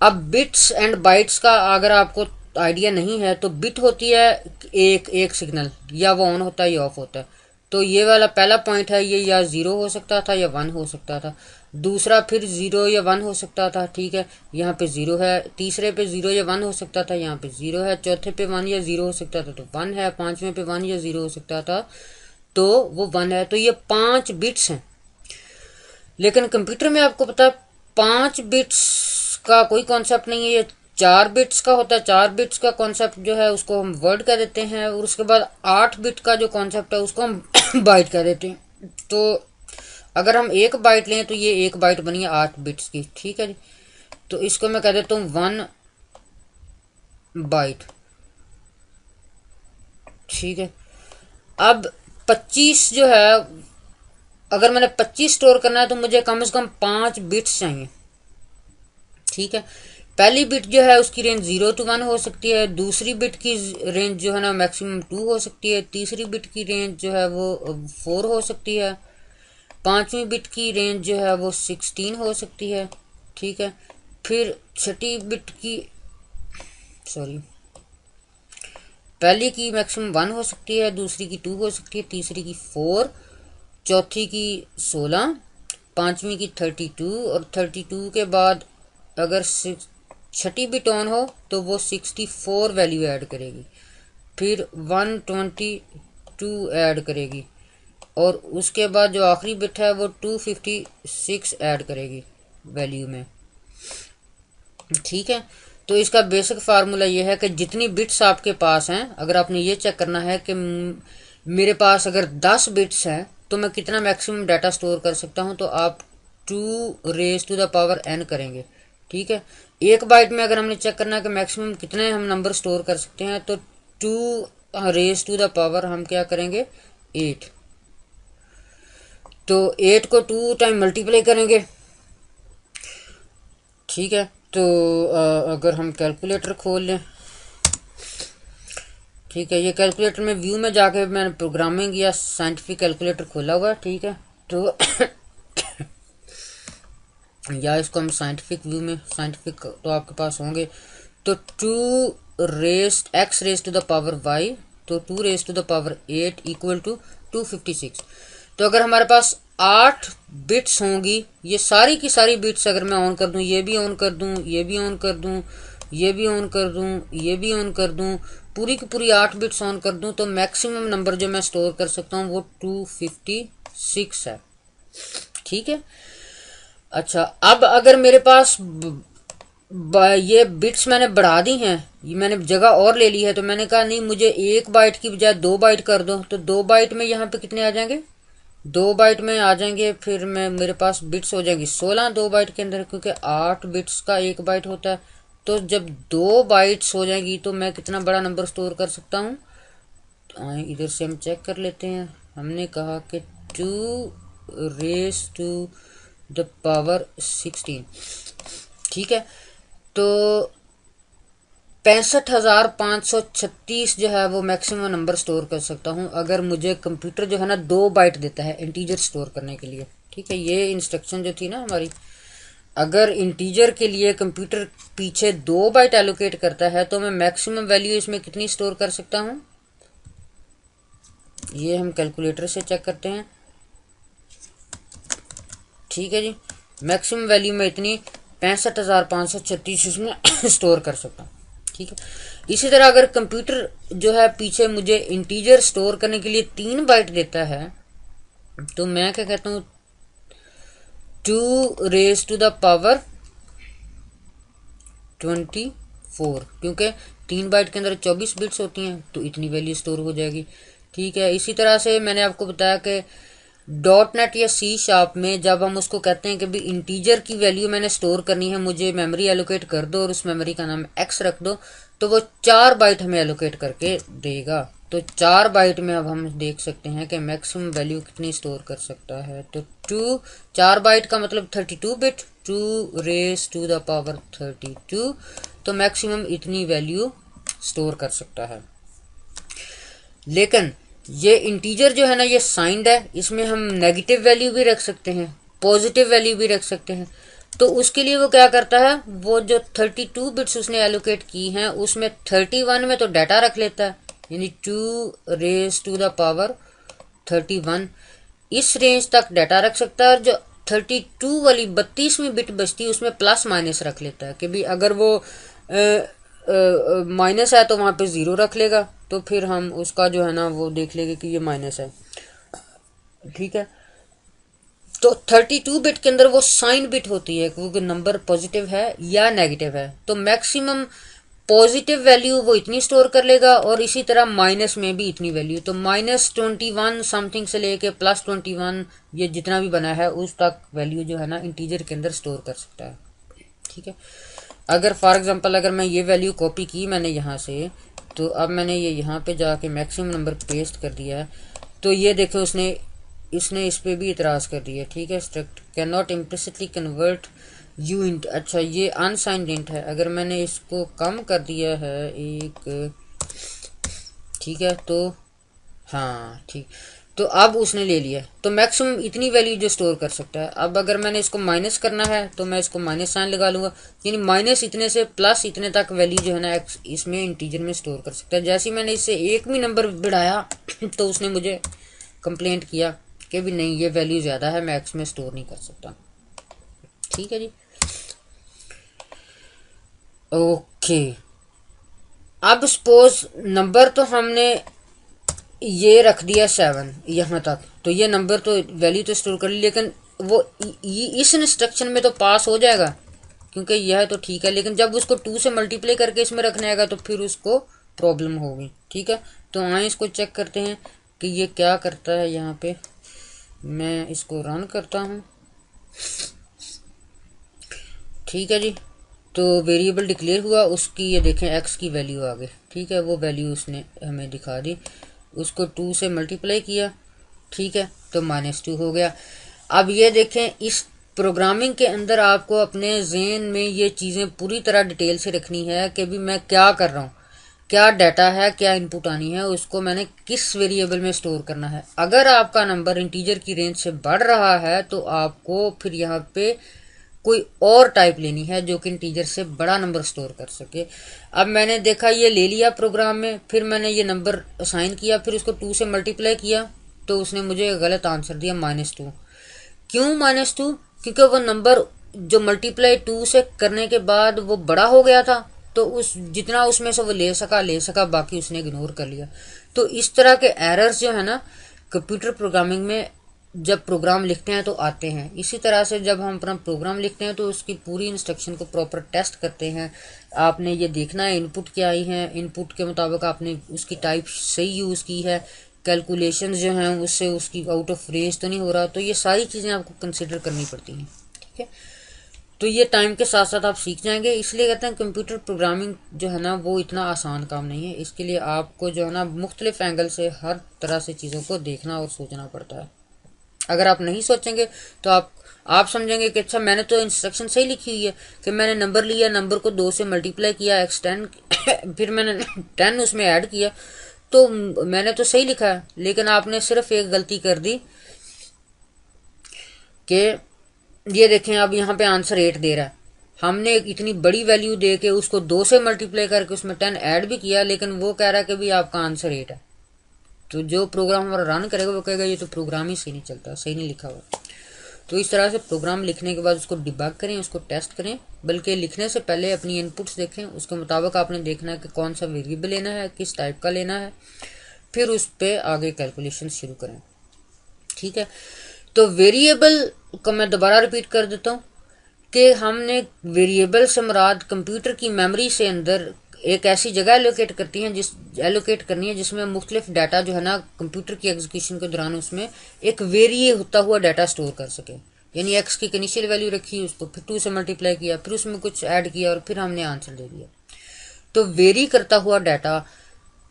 अब बिट्स एंड बाइट्स का अगर आपको आइडिया नहीं है तो बिट होती है एक सिग्नल, या वो ऑन होता है या ऑफ होता है। तो ये वाला पहला पॉइंट है, ये या 0 हो सकता था या 1 हो सकता था। दूसरा फिर 0 या 1 हो सकता था। ठीक है, यहाँ पे 0 है। तीसरे पे 0 या 1 हो सकता था, यहाँ पे 0 है। चौथे पे 1 या 0 हो सकता था तो 1 है। पांचवें पे 1 या 0 हो सकता था तो वो 1 है। तो ये 5 बिट्स हैं। लेकिन कंप्यूटर में आपको पता है 5 बिट्स का कोई कॉन्सेप्ट नहीं है, ये 4 बिट्स का होता है, 4 बिट्स का कॉन्सेप्ट जो है उसको हम वर्ड कह देते हैं, और उसके बाद 8 बिट का जो कॉन्सेप्ट है उसको हम बाइट कह देते हैं। तो अगर हम एक बाइट लें तो ये एक बाइट बनी है 8 बिट्स की, ठीक है जी। तो इसको मैं कह देता हूँ 1 बाइट, ठीक है। अब 25 जो है, अगर मैंने 25 स्टोर करना है तो मुझे कम से कम 5 बिट्स चाहिए, ठीक है। पहली बिट जो है उसकी रेंज 0 to 1 हो सकती है, दूसरी बिट की रेंज जो है ना मैक्सिमम 2 हो सकती है, तीसरी बिट की रेंज जो है वो 4 हो सकती है, पांचवी बिट की रेंज जो है वो 16 हो सकती है, ठीक है। फिर छठी बिट की, सॉरी, पहली की मैक्सिमम 1 हो सकती है, दूसरी की 2 हो सकती है, तीसरी की 4, चौथी की 16, पांचवी की 32, और 32 के बाद अगर छठी बिट ऑन हो तो वो 64 वैल्यू ऐड करेगी, फिर 122 ऐड करेगी, और उसके बाद जो आखिरी बिट है वो 256 ऐड करेगी वैल्यू में, ठीक है। तो इसका बेसिक फार्मूला ये है कि जितनी बिट्स आपके पास हैं, अगर आपने ये चेक करना है कि मेरे पास अगर 10 बिट्स हैं तो मैं कितना मैक्सिमम डाटा स्टोर कर सकता हूं, तो आप 2 raised to the power n करेंगे, ठीक है। एक बाइट में अगर हमने चेक करना है कि मैक्सिमम कितने हम नंबर स्टोर कर सकते हैं, तो 2 raised to the power हम क्या करेंगे 8, तो 8 को 2 टाइम मल्टीप्लाई करेंगे, ठीक है। तो अगर हम कैलकुलेटर खोल लें, ठीक है, ये कैलकुलेटर में व्यू में जाके मैंने प्रोग्रामिंग या साइंटिफिक कैलकुलेटर खोला हुआ है, ठीक है। तो या इसको हम साइंटिफिक व्यू में, साइंटिफिक तो आपके पास होंगे, तो 2 raised to the power y, तो 2 raised to the power 8 equal to 256। तो अगर हमारे पास 8 बिट्स होंगी, ये सारी की सारी बिट्स अगर मैं ऑन कर दूं, ये भी ऑन कर दूं, ये भी ऑन कर दूं, ये भी ऑन कर दूं, ये भी ऑन कर दूं, पूरी की पूरी 8 बिट्स ऑन कर दूं, तो मैक्सिमम नंबर जो मैं स्टोर कर सकता हूं वो 256 है, ठीक है। अच्छा, अब अगर मेरे पास ये बिट्स मैंने बढ़ा दी हैं, ये मैंने जगह और ले ली है, तो मैंने कहा नहीं मुझे 1 बाइट की बजाय 2 बाइट कर दो, तो 2 बाइट में यहाँ पे कितने आ जाएंगे, 2 बाइट में आ जाएंगे, फिर मैं मेरे पास बिट्स हो जाएंगी 16 2 बाइट के अंदर, क्योंकि 8 बिट्स का 1 बाइट होता है। तो जब 2 बाइट्स हो जाएंगी तो मैं कितना बड़ा नंबर स्टोर कर सकता हूँ, तो इधर से हम चेक कर लेते हैं। हमने कहा कि 2 raised to the power 16, ठीक है। तो 65,536 जो है वो मैक्सिमम नंबर स्टोर कर सकता हूँ, अगर मुझे कंप्यूटर जो है ना 2 बाइट देता है इंटीजर स्टोर करने के लिए, ठीक है। ये इंस्ट्रक्शन जो थी ना हमारी, अगर इंटीजर के लिए कंप्यूटर पीछे 2 बाइट एलोकेट करता है तो मैं मैक्सिमम वैल्यू इसमें कितनी स्टोर कर सकता हूँ, ये हम कैलकुलेटर से चेक करते हैं, ठीक है जी। मैक्सिमम वैल्यू में इतनी 65,536 इसमें स्टोर कर सकता हूँ, ठीक है। इसी तरह अगर कंप्यूटर जो है पीछे मुझे इंटीजर स्टोर करने के लिए 3 बाइट देता है, तो मैं क्या कहता हूँ 2 raised to the power 24, क्योंकि 3 बाइट के अंदर 24 बिट्स होती हैं, तो इतनी वैल्यू स्टोर हो जाएगी, ठीक है। इसी तरह से मैंने आपको बताया कि .NET या C# में जब हम उसको कहते हैं कि भाई इंटीजर की वैल्यू मैंने स्टोर करनी है, मुझे मेमोरी एलोकेट कर दो और उस मेमोरी का नाम x रख दो, तो वो 4 बाइट हमें एलोकेट करके देगा। तो 4 बाइट में अब हम देख सकते हैं कि मैक्सिमम वैल्यू कितनी स्टोर कर सकता है, तो 4 बाइट का मतलब 32 bit, 2 raised to the power 32, तो मैक्सिमम इतनी वैल्यू स्टोर कर सकता है। लेकिन ये इंटीजर जो है ना ये साइंड है, इसमें हम नेगेटिव वैल्यू भी रख सकते हैं, पॉजिटिव वैल्यू भी रख सकते हैं। तो उसके लिए वो क्या करता है, वो जो 32 बिट्स उसने एलोकेट की हैं उसमें 31 में तो डाटा रख लेता है, यानी 2 raised to the power 31 इस रेंज तक डाटा रख सकता है, और जो 32 वाली 32वीं बिट बचती है उसमें प्लस माइनस रख लेता है कि भाई अगर वो माइनस है तो वहां पे 0 रख लेगा, तो फिर हम उसका जो है ना वो देख लेंगे कि ये माइनस है, ठीक है। तो 32 बिट के अंदर वो साइन बिट होती है क्योंकि नंबर पॉजिटिव है या नेगेटिव है, तो मैक्सिमम पॉजिटिव वैल्यू वो इतनी स्टोर कर लेगा और इसी तरह माइनस में भी इतनी वैल्यू, तो -21 समथिंग से लेके +21 ये जितना भी बना है उस तक वैल्यू जो है ना इंटीजर के अंदर स्टोर कर सकता है। ठीक है, अगर फॉर एग्जांपल अगर मैं ये वैल्यू कॉपी की मैंने यहाँ से, तो अब मैंने ये यहाँ पे जाके मैक्सिमम नंबर पेस्ट कर दिया है, तो ये देखो इसने इस पे भी इतराज कर दिया। ठीक है, struct can not implicitly convert you int, अच्छा ये अनसाइंड इंट है, अगर मैंने इसको कम कर दिया है एक, ठीक है, तो हाँ ठीक, तो अब उसने ले लिया, तो मैक्सिमम इतनी वैल्यू जो स्टोर कर सकता है। अब अगर मैंने इसको माइनस करना है तो मैं इसको माइनस साइन लगा लूंगा, यानी माइनस इतने से प्लस इतने तक वैल्यू जो है ना इसमें इंटीजर में स्टोर कर सकता है। जैसे ही मैंने इससे एक भी नंबर बढ़ाया तो उसने मुझे कंप्लेंट किया कि भी नहीं ये वैल्यू ज़्यादा है, मैं एक्स में स्टोर नहीं कर सकता। ठीक है जी, ओके। अब सपोज नंबर तो हमने ये रख दिया 7 यहाँ तक, तो ये नंबर तो वैल्यू तो स्टोर कर ली, लेकिन वो इस इंस्ट्रक्शन में तो पास हो जाएगा क्योंकि यह तो ठीक है, लेकिन जब उसको 2 से मल्टीप्लाई करके इसमें रखने आएगा तो फिर उसको प्रॉब्लम होगी। ठीक है, तो आए इसको चेक करते हैं कि ये क्या करता है। यहाँ पे मैं इसको रन करता हूँ। ठीक है जी, तो वेरिएबल डिक्लेयर हुआ, उसकी ये देखें एक्स की वैल्यू आ गई। ठीक है, वो वैल्यू उसने हमें दिखा दी, उसको 2 से मल्टीप्लाई किया, ठीक है, तो -2 हो गया। अब ये देखें इस प्रोग्रामिंग के अंदर आपको अपने ज़हन में ये चीज़ें पूरी तरह डिटेल से रखनी है कि भी मैं क्या कर रहा हूँ, क्या डाटा है, क्या इनपुट आनी है, उसको मैंने किस वेरिएबल में स्टोर करना है। अगर आपका नंबर इंटीजर की रेंज से बढ़ रहा है तो आपको फिर यहाँ पे कोई और टाइप लेनी है जो कि इंटीजर से बड़ा नंबर स्टोर कर सके। अब मैंने देखा ये ले लिया प्रोग्राम में, फिर मैंने ये नंबर असाइन किया, फिर उसको 2 से मल्टीप्लाई किया, तो उसने मुझे गलत आंसर दिया -2। क्यों -2? क्योंकि वो नंबर जो मल्टीप्लाई 2 से करने के बाद वो बड़ा हो गया था, तो उस जितना उसमें से वो ले सका, बाकी उसने इग्नोर कर लिया। तो इस तरह के एरर्स जो है ना कंप्यूटर प्रोग्रामिंग में जब प्रोग्राम लिखते हैं तो आते हैं। इसी तरह से जब हम अपना प्रोग्राम लिखते हैं तो उसकी पूरी इंस्ट्रक्शन को प्रॉपर टेस्ट करते हैं। आपने ये देखना है इनपुट क्या आई है, इनपुट के मुताबिक आपने उसकी टाइप सही यूज़ की है, कैलकुलेशंस जो हैं उससे उसकी आउट ऑफ रेंज तो नहीं हो रहा, तो ये सारी चीज़ें आपको कंसिडर करनी पड़ती हैं। ठीक है, तो ये टाइम के साथ साथ आप सीख जाएंगे। इसलिए कहते हैं कंप्यूटर प्रोग्रामिंग जो है ना वो इतना आसान काम नहीं है, इसके लिए आपको जो है ना मुख्तलिफ एंगल से हर तरह से चीज़ों को देखना और सोचना पड़ता है। अगर आप नहीं सोचेंगे तो आप समझेंगे कि अच्छा मैंने तो इंस्ट्रक्शन सही लिखी हुई है कि मैंने नंबर लिया, नंबर को 2 से मल्टीप्लाई किया x10 फिर मैंने 10 उसमें ऐड किया, तो मैंने तो सही लिखा है, लेकिन आपने सिर्फ एक गलती कर दी कि ये देखें अब यहाँ पे आंसर 8 दे रहा है, हमने इतनी बड़ी वैल्यू दे के उसको 2 से मल्टीप्लाई करके उसमें 10 ऐड भी किया, लेकिन वो कह रहा है कि भाई आपका आंसर 8 है। तो जो प्रोग्राम हमारा रन करेगा वो कहेगा ये तो प्रोग्राम ही सही नहीं चलता, सही नहीं लिखा हुआ। तो इस तरह से प्रोग्राम लिखने के बाद उसको डिबग करें, उसको टेस्ट करें, बल्कि लिखने से पहले अपनी इनपुट्स देखें, उसके मुताबिक आपने देखना है कि कौन सा वेरिएबल लेना है, किस टाइप का लेना है, फिर उस पर आगे कैलकुलेशन शुरू करें। ठीक है, तो वेरिएबल को मैं दोबारा रिपीट कर देता हूँ कि हमने वेरिएबल से मुराद कंप्यूटर की मेमोरी से अंदर एक ऐसी जगह एलोकेट करनी है जिसमें मुख्तलिफ डाटा जो है ना कंप्यूटर की एग्जीक्यूशन के दौरान उसमें एक वेरी होता हुआ डाटा स्टोर कर सके। यानी एक्स की इनिशियल वैल्यू रखी, उसको फिर 2 से मल्टीप्लाई किया, फिर उसमें कुछ ऐड किया और फिर हमने आंसर दे दिया। तो वेरी करता हुआ डाटा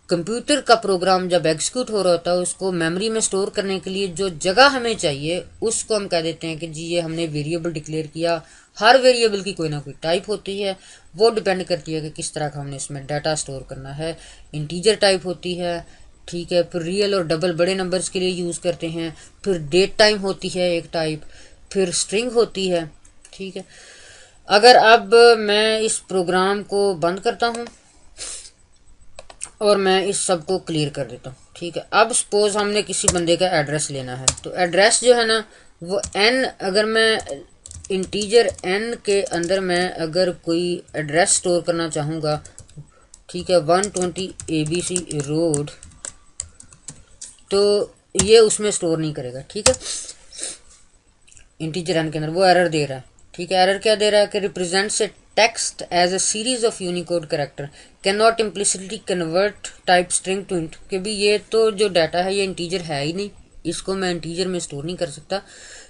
कंप्यूटर का प्रोग्राम जब एग्जीक्यूट हो रहा होता है उसको मेमोरी में स्टोर करने के लिए जो जगह हमें चाहिए उसको हम कह देते हैं कि जी ये हमने वेरिएबल डिक्लेयर किया। हर वेरिएबल की कोई ना कोई टाइप होती है, वो डिपेंड करती है कि किस तरह का हमने इसमें डाटा स्टोर करना है। इंटीजर टाइप होती है, ठीक है, फिर रियल और डबल बड़े नंबर्स के लिए यूज़ करते हैं, फिर डेट टाइम होती है एक टाइप, फिर स्ट्रिंग होती है। ठीक है, अगर अब मैं इस प्रोग्राम को बंद करता हूँ और मैं इस सब को क्लियर कर देता हूँ। ठीक है, अब सपोज हमने किसी बंदे का एड्रेस लेना है, तो एड्रेस जो है ना वो n, अगर मैं इंटीजर n के अंदर मैं अगर कोई एड्रेस स्टोर करना चाहूँगा, ठीक है, 120 ABC रोड, तो ये उसमें स्टोर नहीं करेगा। ठीक है, इंटीजर एन के अंदर, वो एरर दे रहा है। ठीक है, एरर क्या दे रहा है कि represents a text as a series of Unicode character can not implicitly convert type string to int, कि भी ये तो जो डाटा है ये इंटीजर है ही नहीं, इसको मैं इंटीजर में स्टोर नहीं कर सकता।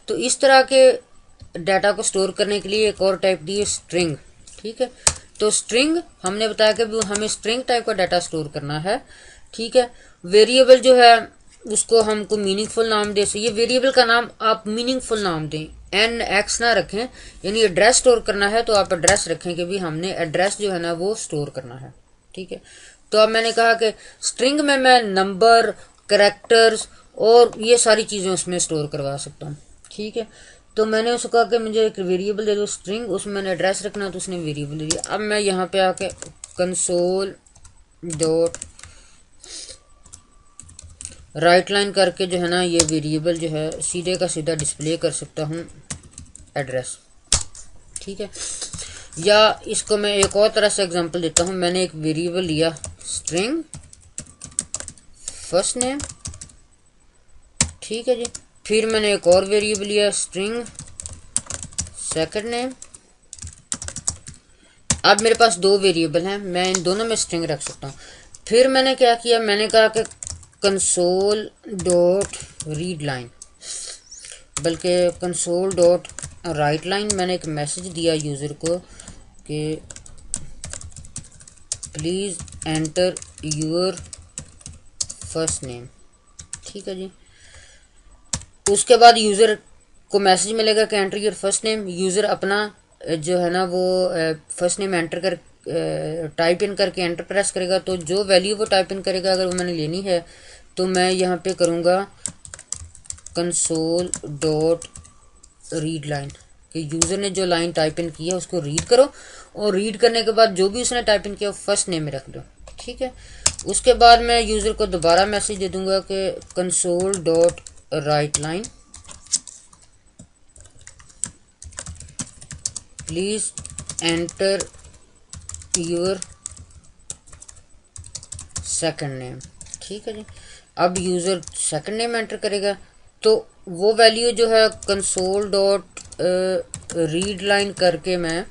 तो इस तरह के डाटा को स्टोर करने के लिए एक और टाइप दी है स्ट्रिंग। ठीक है, तो स्ट्रिंग हमने बताया कि हमें स्ट्रिंग टाइप का डाटा स्टोर करना है। ठीक है, वेरिएबल जो है उसको हमको मीनिंगफुल नाम दे सकते, ये वेरिएबल का नाम आप मीनिंगफुल नाम दें, एन एक्स ना रखें, यानी एड्रेस स्टोर करना है तो आप एड्रेस रखें कि भी हमने एड्रेस जो है ना वो स्टोर करना है। ठीक है, तो अब मैंने कहा कि स्ट्रिंग में मैं नंबर, करेक्टर्स और ये सारी चीज़ें उसमें स्टोर करवा सकता हूँ। ठीक है, तो मैंने उसको कहा कि मुझे एक वेरिएबल दे दो स्ट्रिंग, उसमें मैंने एड्रेस रखना, तो उसने वेरिएबल दे दिया। अब मैं यहाँ पे आके कंसोल डॉट राइट लाइन करके जो है ना ये वेरिएबल जो है सीधे का सीधा डिस्प्ले कर सकता हूँ एड्रेस। ठीक है, या इसको मैं एक और तरह से एग्जांपल देता हूँ। मैंने एक वेरिएबल लिया स्ट्रिंग फर्स्ट नेम, ठीक है जी, फिर मैंने एक और वेरिएबल लिया स्ट्रिंग सेकंड नेम। अब मेरे पास दो वेरिएबल हैं, मैं इन दोनों में स्ट्रिंग रख सकता हूँ। फिर मैंने क्या किया, मैंने कहा कि कंसोल डॉट रीड लाइन, बल्कि कंसोल डॉट राइट लाइन, मैंने एक मैसेज दिया यूज़र को कि please enter your first name. ठीक है जी, उसके बाद यूज़र को मैसेज मिलेगा कि enter your first name. User अपना जो है ना वो फर्स्ट नेम एंटर कर टाइप इन करके एंटर प्रेस करेगा, तो जो वैल्यू वो टाइप इन करेगा अगर वो मैंने लेनी है तो मैं यहाँ पे करूँगा कंसोल डॉट रीड लाइन, कि यूज़र ने जो लाइन टाइप इन की है उसको रीड करो, और रीड करने के बाद जो भी उसने टाइप इन किया फर्स्ट नेम में रख दो। ठीक है, उसके बाद मैं यूज़र को दोबारा मैसेज दे दूंगा कि console dot write line please enter your second name. ठीक है जी, अब यूज़र सेकंड नेम एंटर करेगा तो वो वैल्यू जो है कंसोल डॉट रीड लाइन करके मैं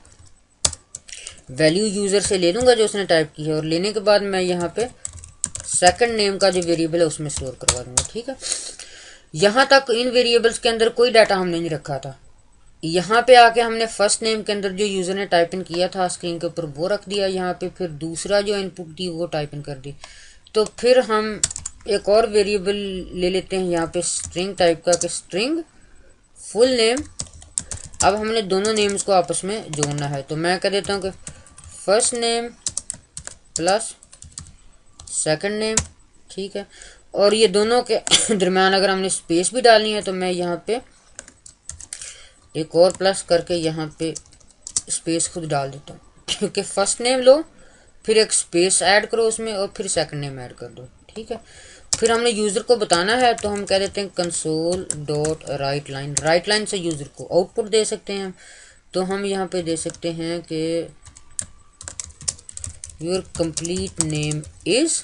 वैल्यू यूज़र से ले लूँगा जो उसने टाइप की है, और लेने के बाद मैं यहाँ पे सेकंड नेम का जो वेरिएबल है उसमें स्टोर करवा दूंगा। ठीक है, यहाँ तक इन वेरिएबल्स के अंदर कोई डाटा हमने नहीं रखा था। यहाँ पे आके हमने फर्स्ट नेम के अंदर जो यूज़र ने टाइप इन किया था स्क्रीन के ऊपर वो रख दिया यहाँ पे, फिर दूसरा जो इनपुट दी वो टाइप इन कर दी। तो फिर हम एक और वेरिएबल ले लेते हैं यहाँ पे स्ट्रिंग टाइप का, कि स्ट्रिंग फुल नेम। अब हमने दोनों नेम्स को आपस में जोड़ना है, तो मैं कह देता हूँ कि first name plus second name. ठीक है, और ये दोनों के दरम्यान अगर हमने स्पेस भी डालनी है तो मैं यहाँ पे एक और प्लस करके यहाँ पे स्पेस खुद डाल देता हूँ, क्योंकि फर्स्ट नेम लो फिर एक स्पेस ऐड करो उसमें और फिर सेकंड नेम ऐड कर दो। ठीक है, फिर हमने यूज़र को बताना है तो हम कह देते हैं console dot write line, right line से यूज़र को आउटपुट दे सकते हैं। तो हम यहाँ पे दे सकते हैं कि योर कंप्लीट नेम इज़,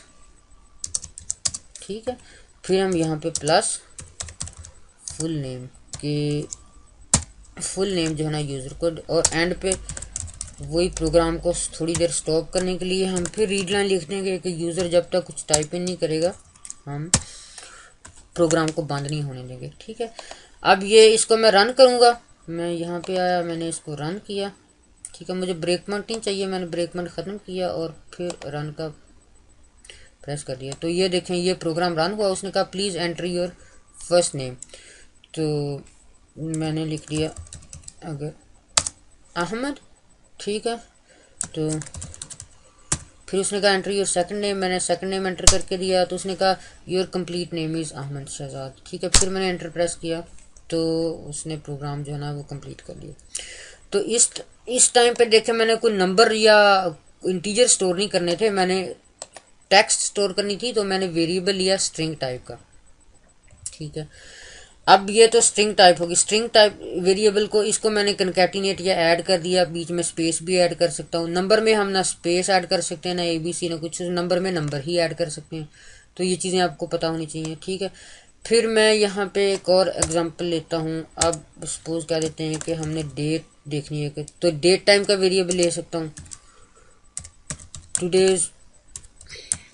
ठीक है, फिर हम यहाँ पे प्लस फुल नेम, कि फुल नेम जो है ना यूज़र को, और एंड पे वही प्रोग्राम को थोड़ी देर स्टॉप करने के लिए हम फिर रीड लाइन लिख देंगे कि यूज़र जब तक कुछ टाइप इन नहीं करेगा हम प्रोग्राम को बंद नहीं होने देंगे। ठीक है, अब ये इसको मैं रन करूँगा, मैं यहाँ पे आया, मैंने इसको रन किया। ठीक है, मुझे ब्रेक पॉइंट नहीं चाहिए, मैंने ब्रेक पॉइंट ख़त्म किया और फिर रन का प्रेस कर दिया। तो ये देखें ये प्रोग्राम रन हुआ, उसने कहा please enter your first name, तो मैंने लिख दिया अगर अहमद। ठीक है, तो फिर उसने कहा एंटर योर सेकंड नेम, मैंने सेकंड नेम एंटर करके दिया, तो उसने कहा your complete name is Ahmed Shahzad. ठीक है, फिर मैंने एंटर प्रेस किया तो उसने प्रोग्राम जो है ना वो कंप्लीट कर लिया। तो इस टाइम पे देखें मैंने कोई नंबर या इंटीजर स्टोर नहीं करने थे, मैंने टेक्स्ट स्टोर करनी थी, तो मैंने वेरिएबल लिया स्ट्रिंग टाइप का। ठीक है, अब ये तो स्ट्रिंग टाइप होगी, स्ट्रिंग टाइप वेरिएबल को इसको मैंने कनकैटिनेट या ऐड कर दिया, बीच में स्पेस भी ऐड कर सकता हूँ। नंबर में हम ना स्पेस ऐड कर सकते हैं ना ABC ना कुछ, नंबर में नंबर ही ऐड कर सकते हैं, तो ये चीज़ें आपको पता होनी चाहिए। ठीक है, फिर मैं यहाँ पे एक और एग्जांपल लेता हूँ। अब सपोज कह देते हैं कि हमने डेट देखनी है, तो डेट टाइम का वेरिएबल ले सकता हूँ, टुडेज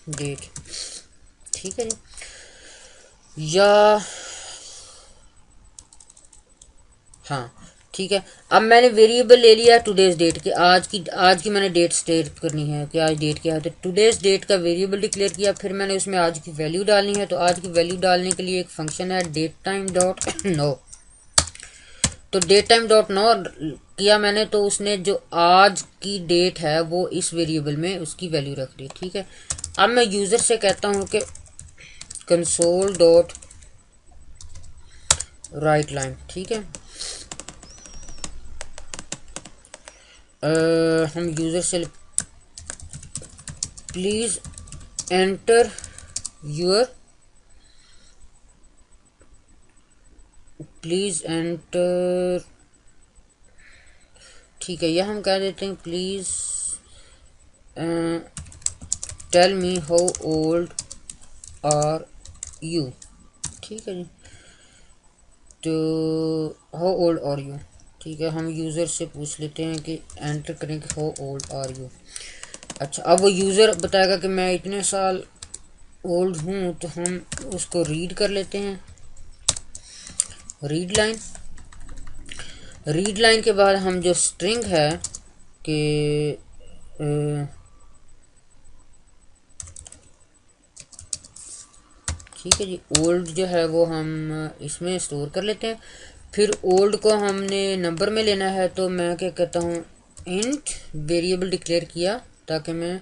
डेट। ठीक है जी, या हाँ ठीक है। अब मैंने वेरिएबल ले लिया टुडेज डेट के, आज की मैंने डेट स्टेट करनी है कि आज डेट क्या है, तो टुडेज डेट का वेरिएबल डिक्लेयर किया। फिर मैंने उसमें आज की वैल्यू डालनी है, तो आज की वैल्यू डालने के लिए एक फंक्शन है डेट टाइम डॉट नो। तो डेट टाइम डॉट नो किया मैंने, तो उसने जो आज की डेट है वो इस वेरिएबल में उसकी वैल्यू रख दी। ठीक है, अब मैं यूजर से कहता हूँ कि कंसोल डॉट राइट लाइन। ठीक है, हम यूजर से please enter your please enter. ठीक है, यह हम कह देते हैं please tell me how old are you. ठीक है जी, तो हाउ ओल्ड आर यू। ठीक है, हम यूज़र से पूछ लेते हैं कि एंटर करें कि हाउ ओल्ड आर यू। अच्छा, अब वो यूज़र बताएगा कि मैं इतने साल ओल्ड हूँ, तो हम उसको रीड कर लेते हैं, रीड लाइन। रीड लाइन के बाद हम जो स्ट्रिंग है कि ठीक है जी, ओल्ड जो है वो हम इसमें स्टोर कर लेते हैं। फिर ओल्ड को हमने नंबर में लेना है, तो मैं क्या कहता हूँ इंट वेरिएबल डिक्लेयर किया ताकि मैं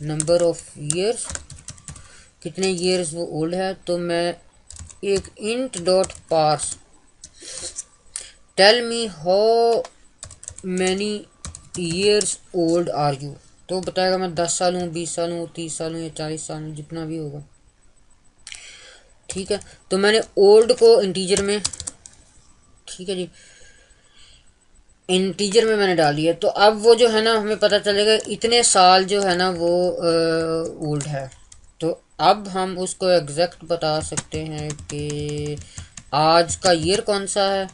नंबर ऑफ ईयर्स, कितने ईयर्स वो ओल्ड है, तो मैं एक int dot parse tell me how many years old are you. तो बताएगा मैं 10 साल हूँ, 20 साल हूँ, 30 साल हूँ या 40 साल हूँ, जितना भी होगा। ठीक है, तो मैंने ओल्ड को इंटीजर में, ठीक है जी, इंटीजर में मैंने डाल दिया। तो अब वो जो है ना, हमें पता चलेगा इतने साल जो है ना वो ओल्ड है। तो अब हम उसको एग्जैक्ट बता सकते हैं कि आज का ईयर कौन सा है।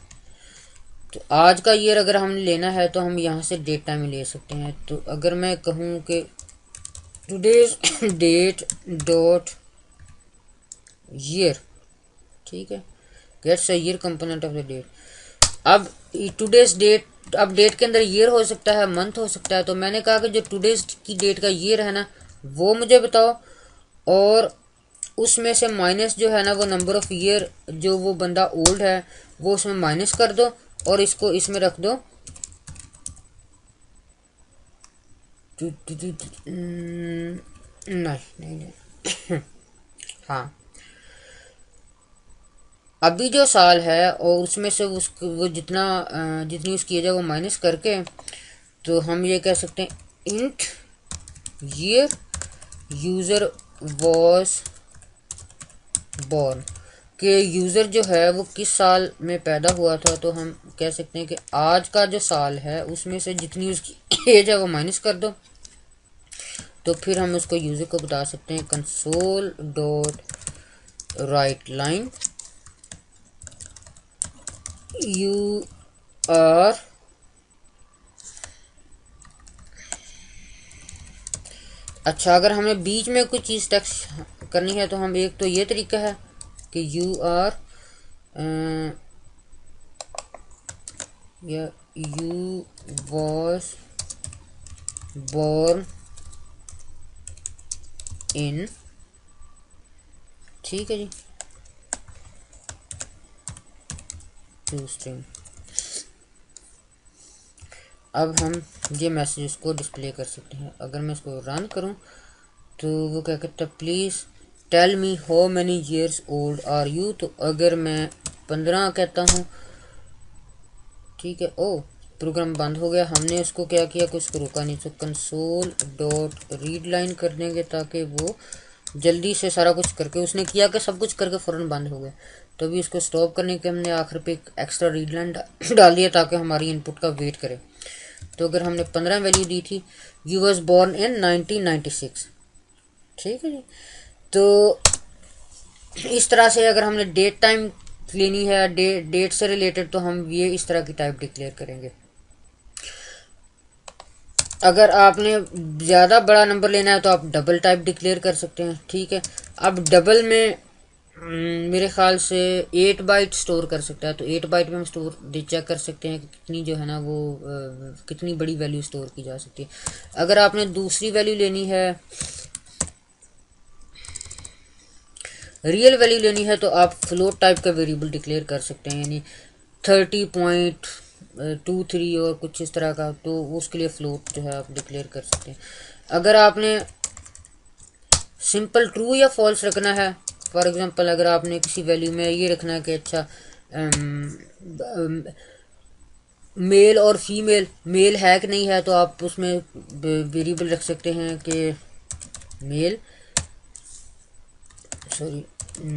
तो आज का ईयर अगर हमने लेना है तो हम यहाँ से डेट टाइम ले सकते हैं। तो अगर मैं कहूँ कि टुडेज डेट डॉट ईयर, ठीक है, gets a year component of the date. अब टुडेज डेट, अब डेट के अंदर ईयर हो सकता है, मंथ हो सकता है, तो मैंने कहा कि जो टुडेज की डेट का ईयर है ना वो मुझे बताओ, और उसमें से माइनस जो है ना वो नंबर ऑफ ईयर जो वो बंदा ओल्ड है वो उसमें माइनस कर दो, और इसको इसमें रख दो नहीं नहीं नहीं हाँ, अभी जो साल है और उसमें से वो जितना जितनी उसकी एज है वो माइनस करके, तो हम ये कह सकते हैं int year user was born, कि यूज़र जो है वो किस साल में पैदा हुआ था। तो हम कह सकते हैं कि आज का जो साल है उसमें से जितनी उसकी एज है वो माइनस कर दो। तो फिर हम उसको यूज़र को बता सकते हैं console dot write line you are, अच्छा अगर हमें बीच में कुछ चीज़ टेक्स्ट करनी है तो हम एक तो ये तरीका है कि यू आर या यू वॉज बॉर्न इन, ठीक है जी, टू स्ट्रिंग। अब हम ये मैसेज को डिस्प्ले कर सकते हैं। अगर मैं इसको रन करूं तो वो क्या कहता है please tell me how many years old are you. तो अगर मैं 15 कहता हूँ, ठीक है, ओ प्रोग्राम बंद हो गया, हमने उसको क्या किया, कुछ को रोका नहीं। तो कंसोल डॉट रीड लाइन कर देंगे ताकि वो जल्दी से सारा कुछ करके, उसने किया कि सब कुछ करके फ़ौरन बंद हो गया। तो अभी इसको स्टॉप करने के हमने आखिर पे एक एक्स्ट्रा रीड लाइन डाल दिया ताकि हमारी इनपुट का वेट करे। तो अगर हमने 15 वैल्यू दी थी, यू वॉज बॉर्न इन 1996, ठीक है जी। तो इस तरह से अगर हमने डेट टाइम लेनी है, डेट से रिलेटेड, तो हम ये इस तरह की टाइप डिक्लेयर करेंगे। अगर आपने ज़्यादा बड़ा नंबर लेना है तो आप डबल टाइप डिक्लेयर कर सकते हैं, ठीक है। अब डबल में मेरे ख्याल से 8 बाइट स्टोर कर सकता है, तो 8 बाइट में हम स्टोर चेक कर सकते हैं कि कितनी जो है ना वो कितनी बड़ी वैल्यू स्टोर की जा सकती है। अगर आपने दूसरी वैल्यू लेनी है, रियल वैल्यू लेनी है, तो आप फ्लोट टाइप का वेरिएबल डिक्लेयर कर सकते हैं, यानी 30.23 और कुछ इस तरह का, तो उसके लिए फ्लोट जो है आप डिक्लेयर कर सकते हैं। अगर आपने सिंपल ट्रू या फॉल्स रखना है, फॉर एग्जांपल अगर आपने किसी वैल्यू में ये रखना है कि अच्छा मेल और फीमेल, मेल है कि नहीं है, तो आप उसमें वेरिएबल रख सकते हैं कि मेल, सॉरी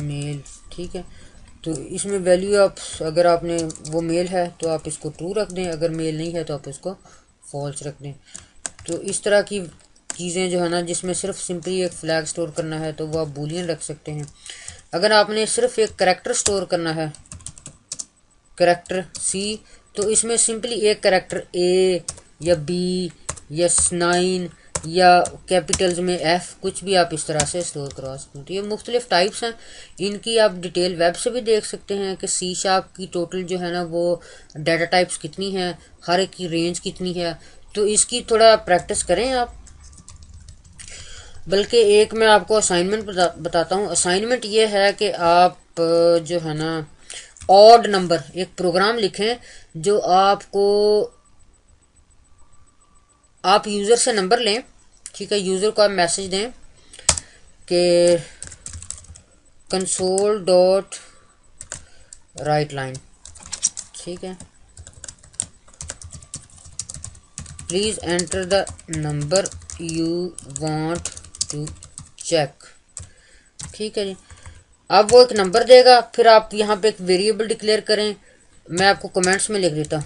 मेल, ठीक है। तो इसमें वैल्यू आप, अगर आपने वो मेल है तो आप इसको ट्रू रख दें, अगर मेल नहीं है तो आप इसको फॉल्स रख दें। तो इस तरह की चीज़ें जो है ना, जिसमें सिर्फ सिंपली एक फ्लैग स्टोर करना है तो वो आप बूलियन रख सकते हैं। अगर आपने सिर्फ एक करैक्टर स्टोर करना है, करैक्टर सी, तो इसमें सिंपली एक करैक्टर ए या बी या 9 या कैपिटल्स में एफ, कुछ भी आप इस तरह से स्टोर करवा सकते हैं। तो ये मुख्तलिफ टाइप्स हैं, इनकी आप डिटेल वेब से भी देख सकते हैं कि सी शार्प की टोटल जो है ना वो डाटा टाइप्स कितनी हैं, हर एक की रेंज कितनी है। तो इसकी थोड़ा प्रैक्टिस करें आप। बल्कि एक मैं आपको असाइनमेंट बताता हूँ। असाइनमेंट ये है कि आप जो है ना ऑड नंबर, एक प्रोग्राम लिखें जो आपको, आप यूज़र से नंबर लें, ठीक है, यूज़र को आप मैसेज दें कि कंसोल डॉट राइट लाइन, ठीक है, please enter the number you want to check, ठीक है जी। अब वो एक नंबर देगा, फिर आप यहाँ पे एक वेरिएबल डिक्लेयर करें। मैं आपको कमेंट्स में लिख देता हूँ,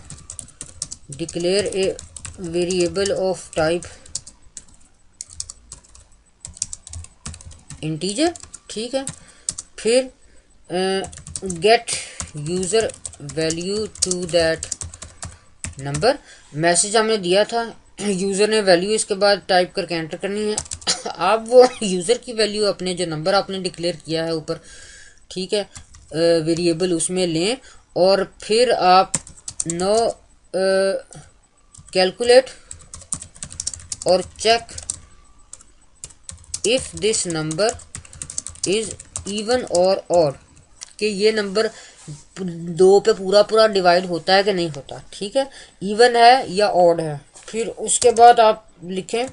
declare a variable of type integer, ठीक है। फिर get user value to that number, message हमने दिया था, यूज़र ने वैल्यू इसके बाद टाइप करके एंटर करनी है। आप वो यूज़र की वैल्यू अपने जो नंबर आपने डिक्लेयर किया है ऊपर, ठीक है, वेरिएबल उसमें लें, और फिर आप नो कैलकुलेट और check if this number is even और ऑड, कि ये नंबर दो पे पूरा पूरा डिवाइड होता है कि नहीं होता, ठीक है, इवन है या ऑड है। फिर उसके बाद आप लिखें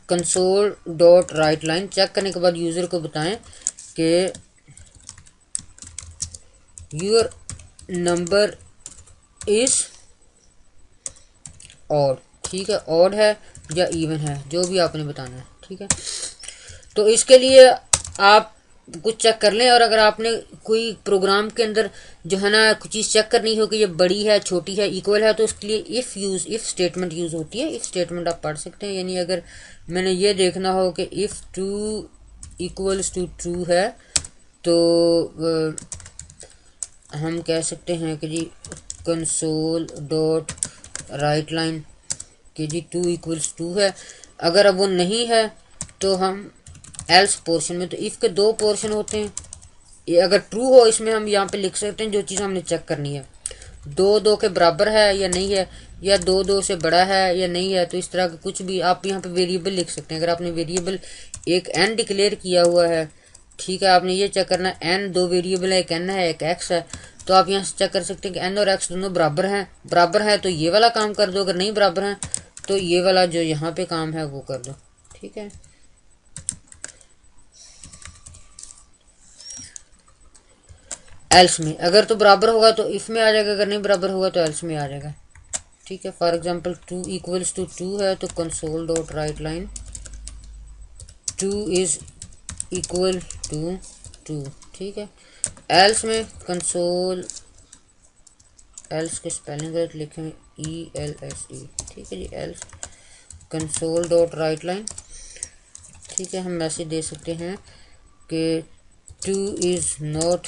console dot write line, check करने के बाद यूज़र को बताएं कि योर नंबर इज ऑड, ठीक है, ऑड है या इवन है, जो भी आपने बताना है, ठीक है। तो इसके लिए आप कुछ चेक कर लें, और अगर आपने कोई प्रोग्राम के अंदर जो है ना कुछ चीज़ चेक करनी हो कि ये बड़ी है, छोटी है, इक्वल है, तो उसके लिए इफ़ स्टेटमेंट यूज़ होती है। इफ़ स्टेटमेंट आप पढ़ सकते हैं, यानी अगर मैंने ये देखना हो कि if two equals two true है, तो हम कह सकते हैं कि जी कंसोल डॉट राइट लाइन कि जी 2 इक्वल्स 2 है। अगर अब वो नहीं है तो हम एल्स पोर्शन में, तो इफ़ के दो पोर्शन होते हैं, ये अगर ट्रू हो इसमें हम यहाँ पे लिख सकते हैं जो चीज़ हमने चेक करनी है, 2 के बराबर है या नहीं है, या 2 से बड़ा है या नहीं है। तो इस तरह का कुछ भी आप यहाँ पे वेरिएबल लिख सकते हैं। अगर आपने वेरिएबल एक एन डिक्लेयर किया हुआ है, ठीक है, आपने ये चेक करना है एन, 2 वेरिएबल है, एक एन है एक एक्स है, तो आप यहाँ से चेक कर सकते हैं कि एन और एक्स दोनों बराबर हैं। बराबर है तो ये वाला काम कर दो, अगर नहीं बराबर है तो ये वाला जो यहाँ पे काम है वो कर दो, ठीक है। एल्स में अगर तो बराबर होगा तो इफ में आ जाएगा, अगर नहीं बराबर होगा तो एल्स में आ जाएगा, ठीक है। फॉर एग्जांपल 2 इक्वल्स टू 2 है, तो console dot write line 2 is equal to 2, ठीक है। एल्स में कंसोल, एल्स के स्पेलिंग गलत लिखें, ELSE, ठीक है जी, else console dot write line, ठीक है। हम मैसेज दे सकते हैं कि 2 इज़ नॉट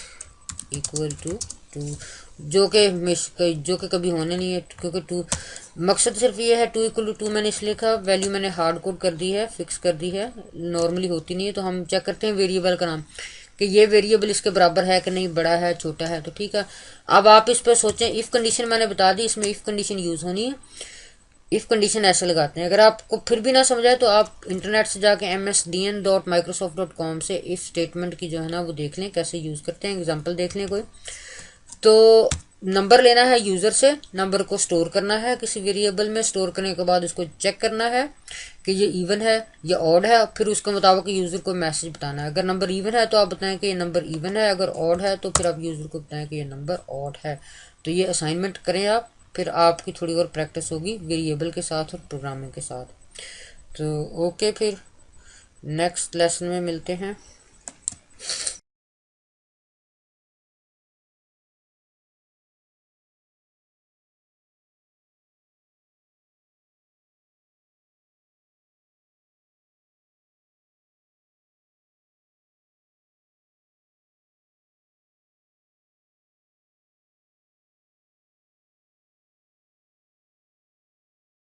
इक्वल टू 2, जो कि कभी होने नहीं है, क्योंकि 2 मकसद सिर्फ ये है 2 इक्वल टू 2 मैंने इसलिए लिखा, वैल्यू मैंने हार्ड कोड कर दी है, फिक्स कर दी है, नॉर्मली होती नहीं है। तो हम चेक करते हैं वेरिएबल का नाम कि ये वेरिएबल इसके बराबर है कि नहीं, बड़ा है छोटा है, तो ठीक है। अब आप इस पर सोचें, इफ़ कंडीशन मैंने बता दी, इसमें इफ़ कंडीशन यूज़ होनी है। इफ़ कंडीशन ऐसे लगाते हैं। अगर आपको फिर भी ना समझाए तो आप इंटरनेट से जाके msdn.microsoft.com से इफ़ स्टेटमेंट की जो है ना वो देख लें कैसे यूज़ करते हैं, एग्जाम्पल देख लें कोई। तो नंबर लेना है यूज़र से, नंबर को स्टोर करना है किसी वेरिएबल में, स्टोर करने के बाद उसको चेक करना है कि ये इवन है या ऑड है, फिर उसके मुताबिक यूज़र को मैसेज बताना है। अगर नंबर इवन है तो आप बताएं कि ये नंबर इवन है, अगर ऑड है तो फिर आप यूज़र को बताएं कि ये नंबर ऑड है। तो ये असाइनमेंट करें आप, फिर आपकी थोड़ी और प्रैक्टिस होगी वेरिएबल के साथ और प्रोग्रामिंग के साथ। तो ओके, फिर नेक्स्ट लेसन में मिलते हैं।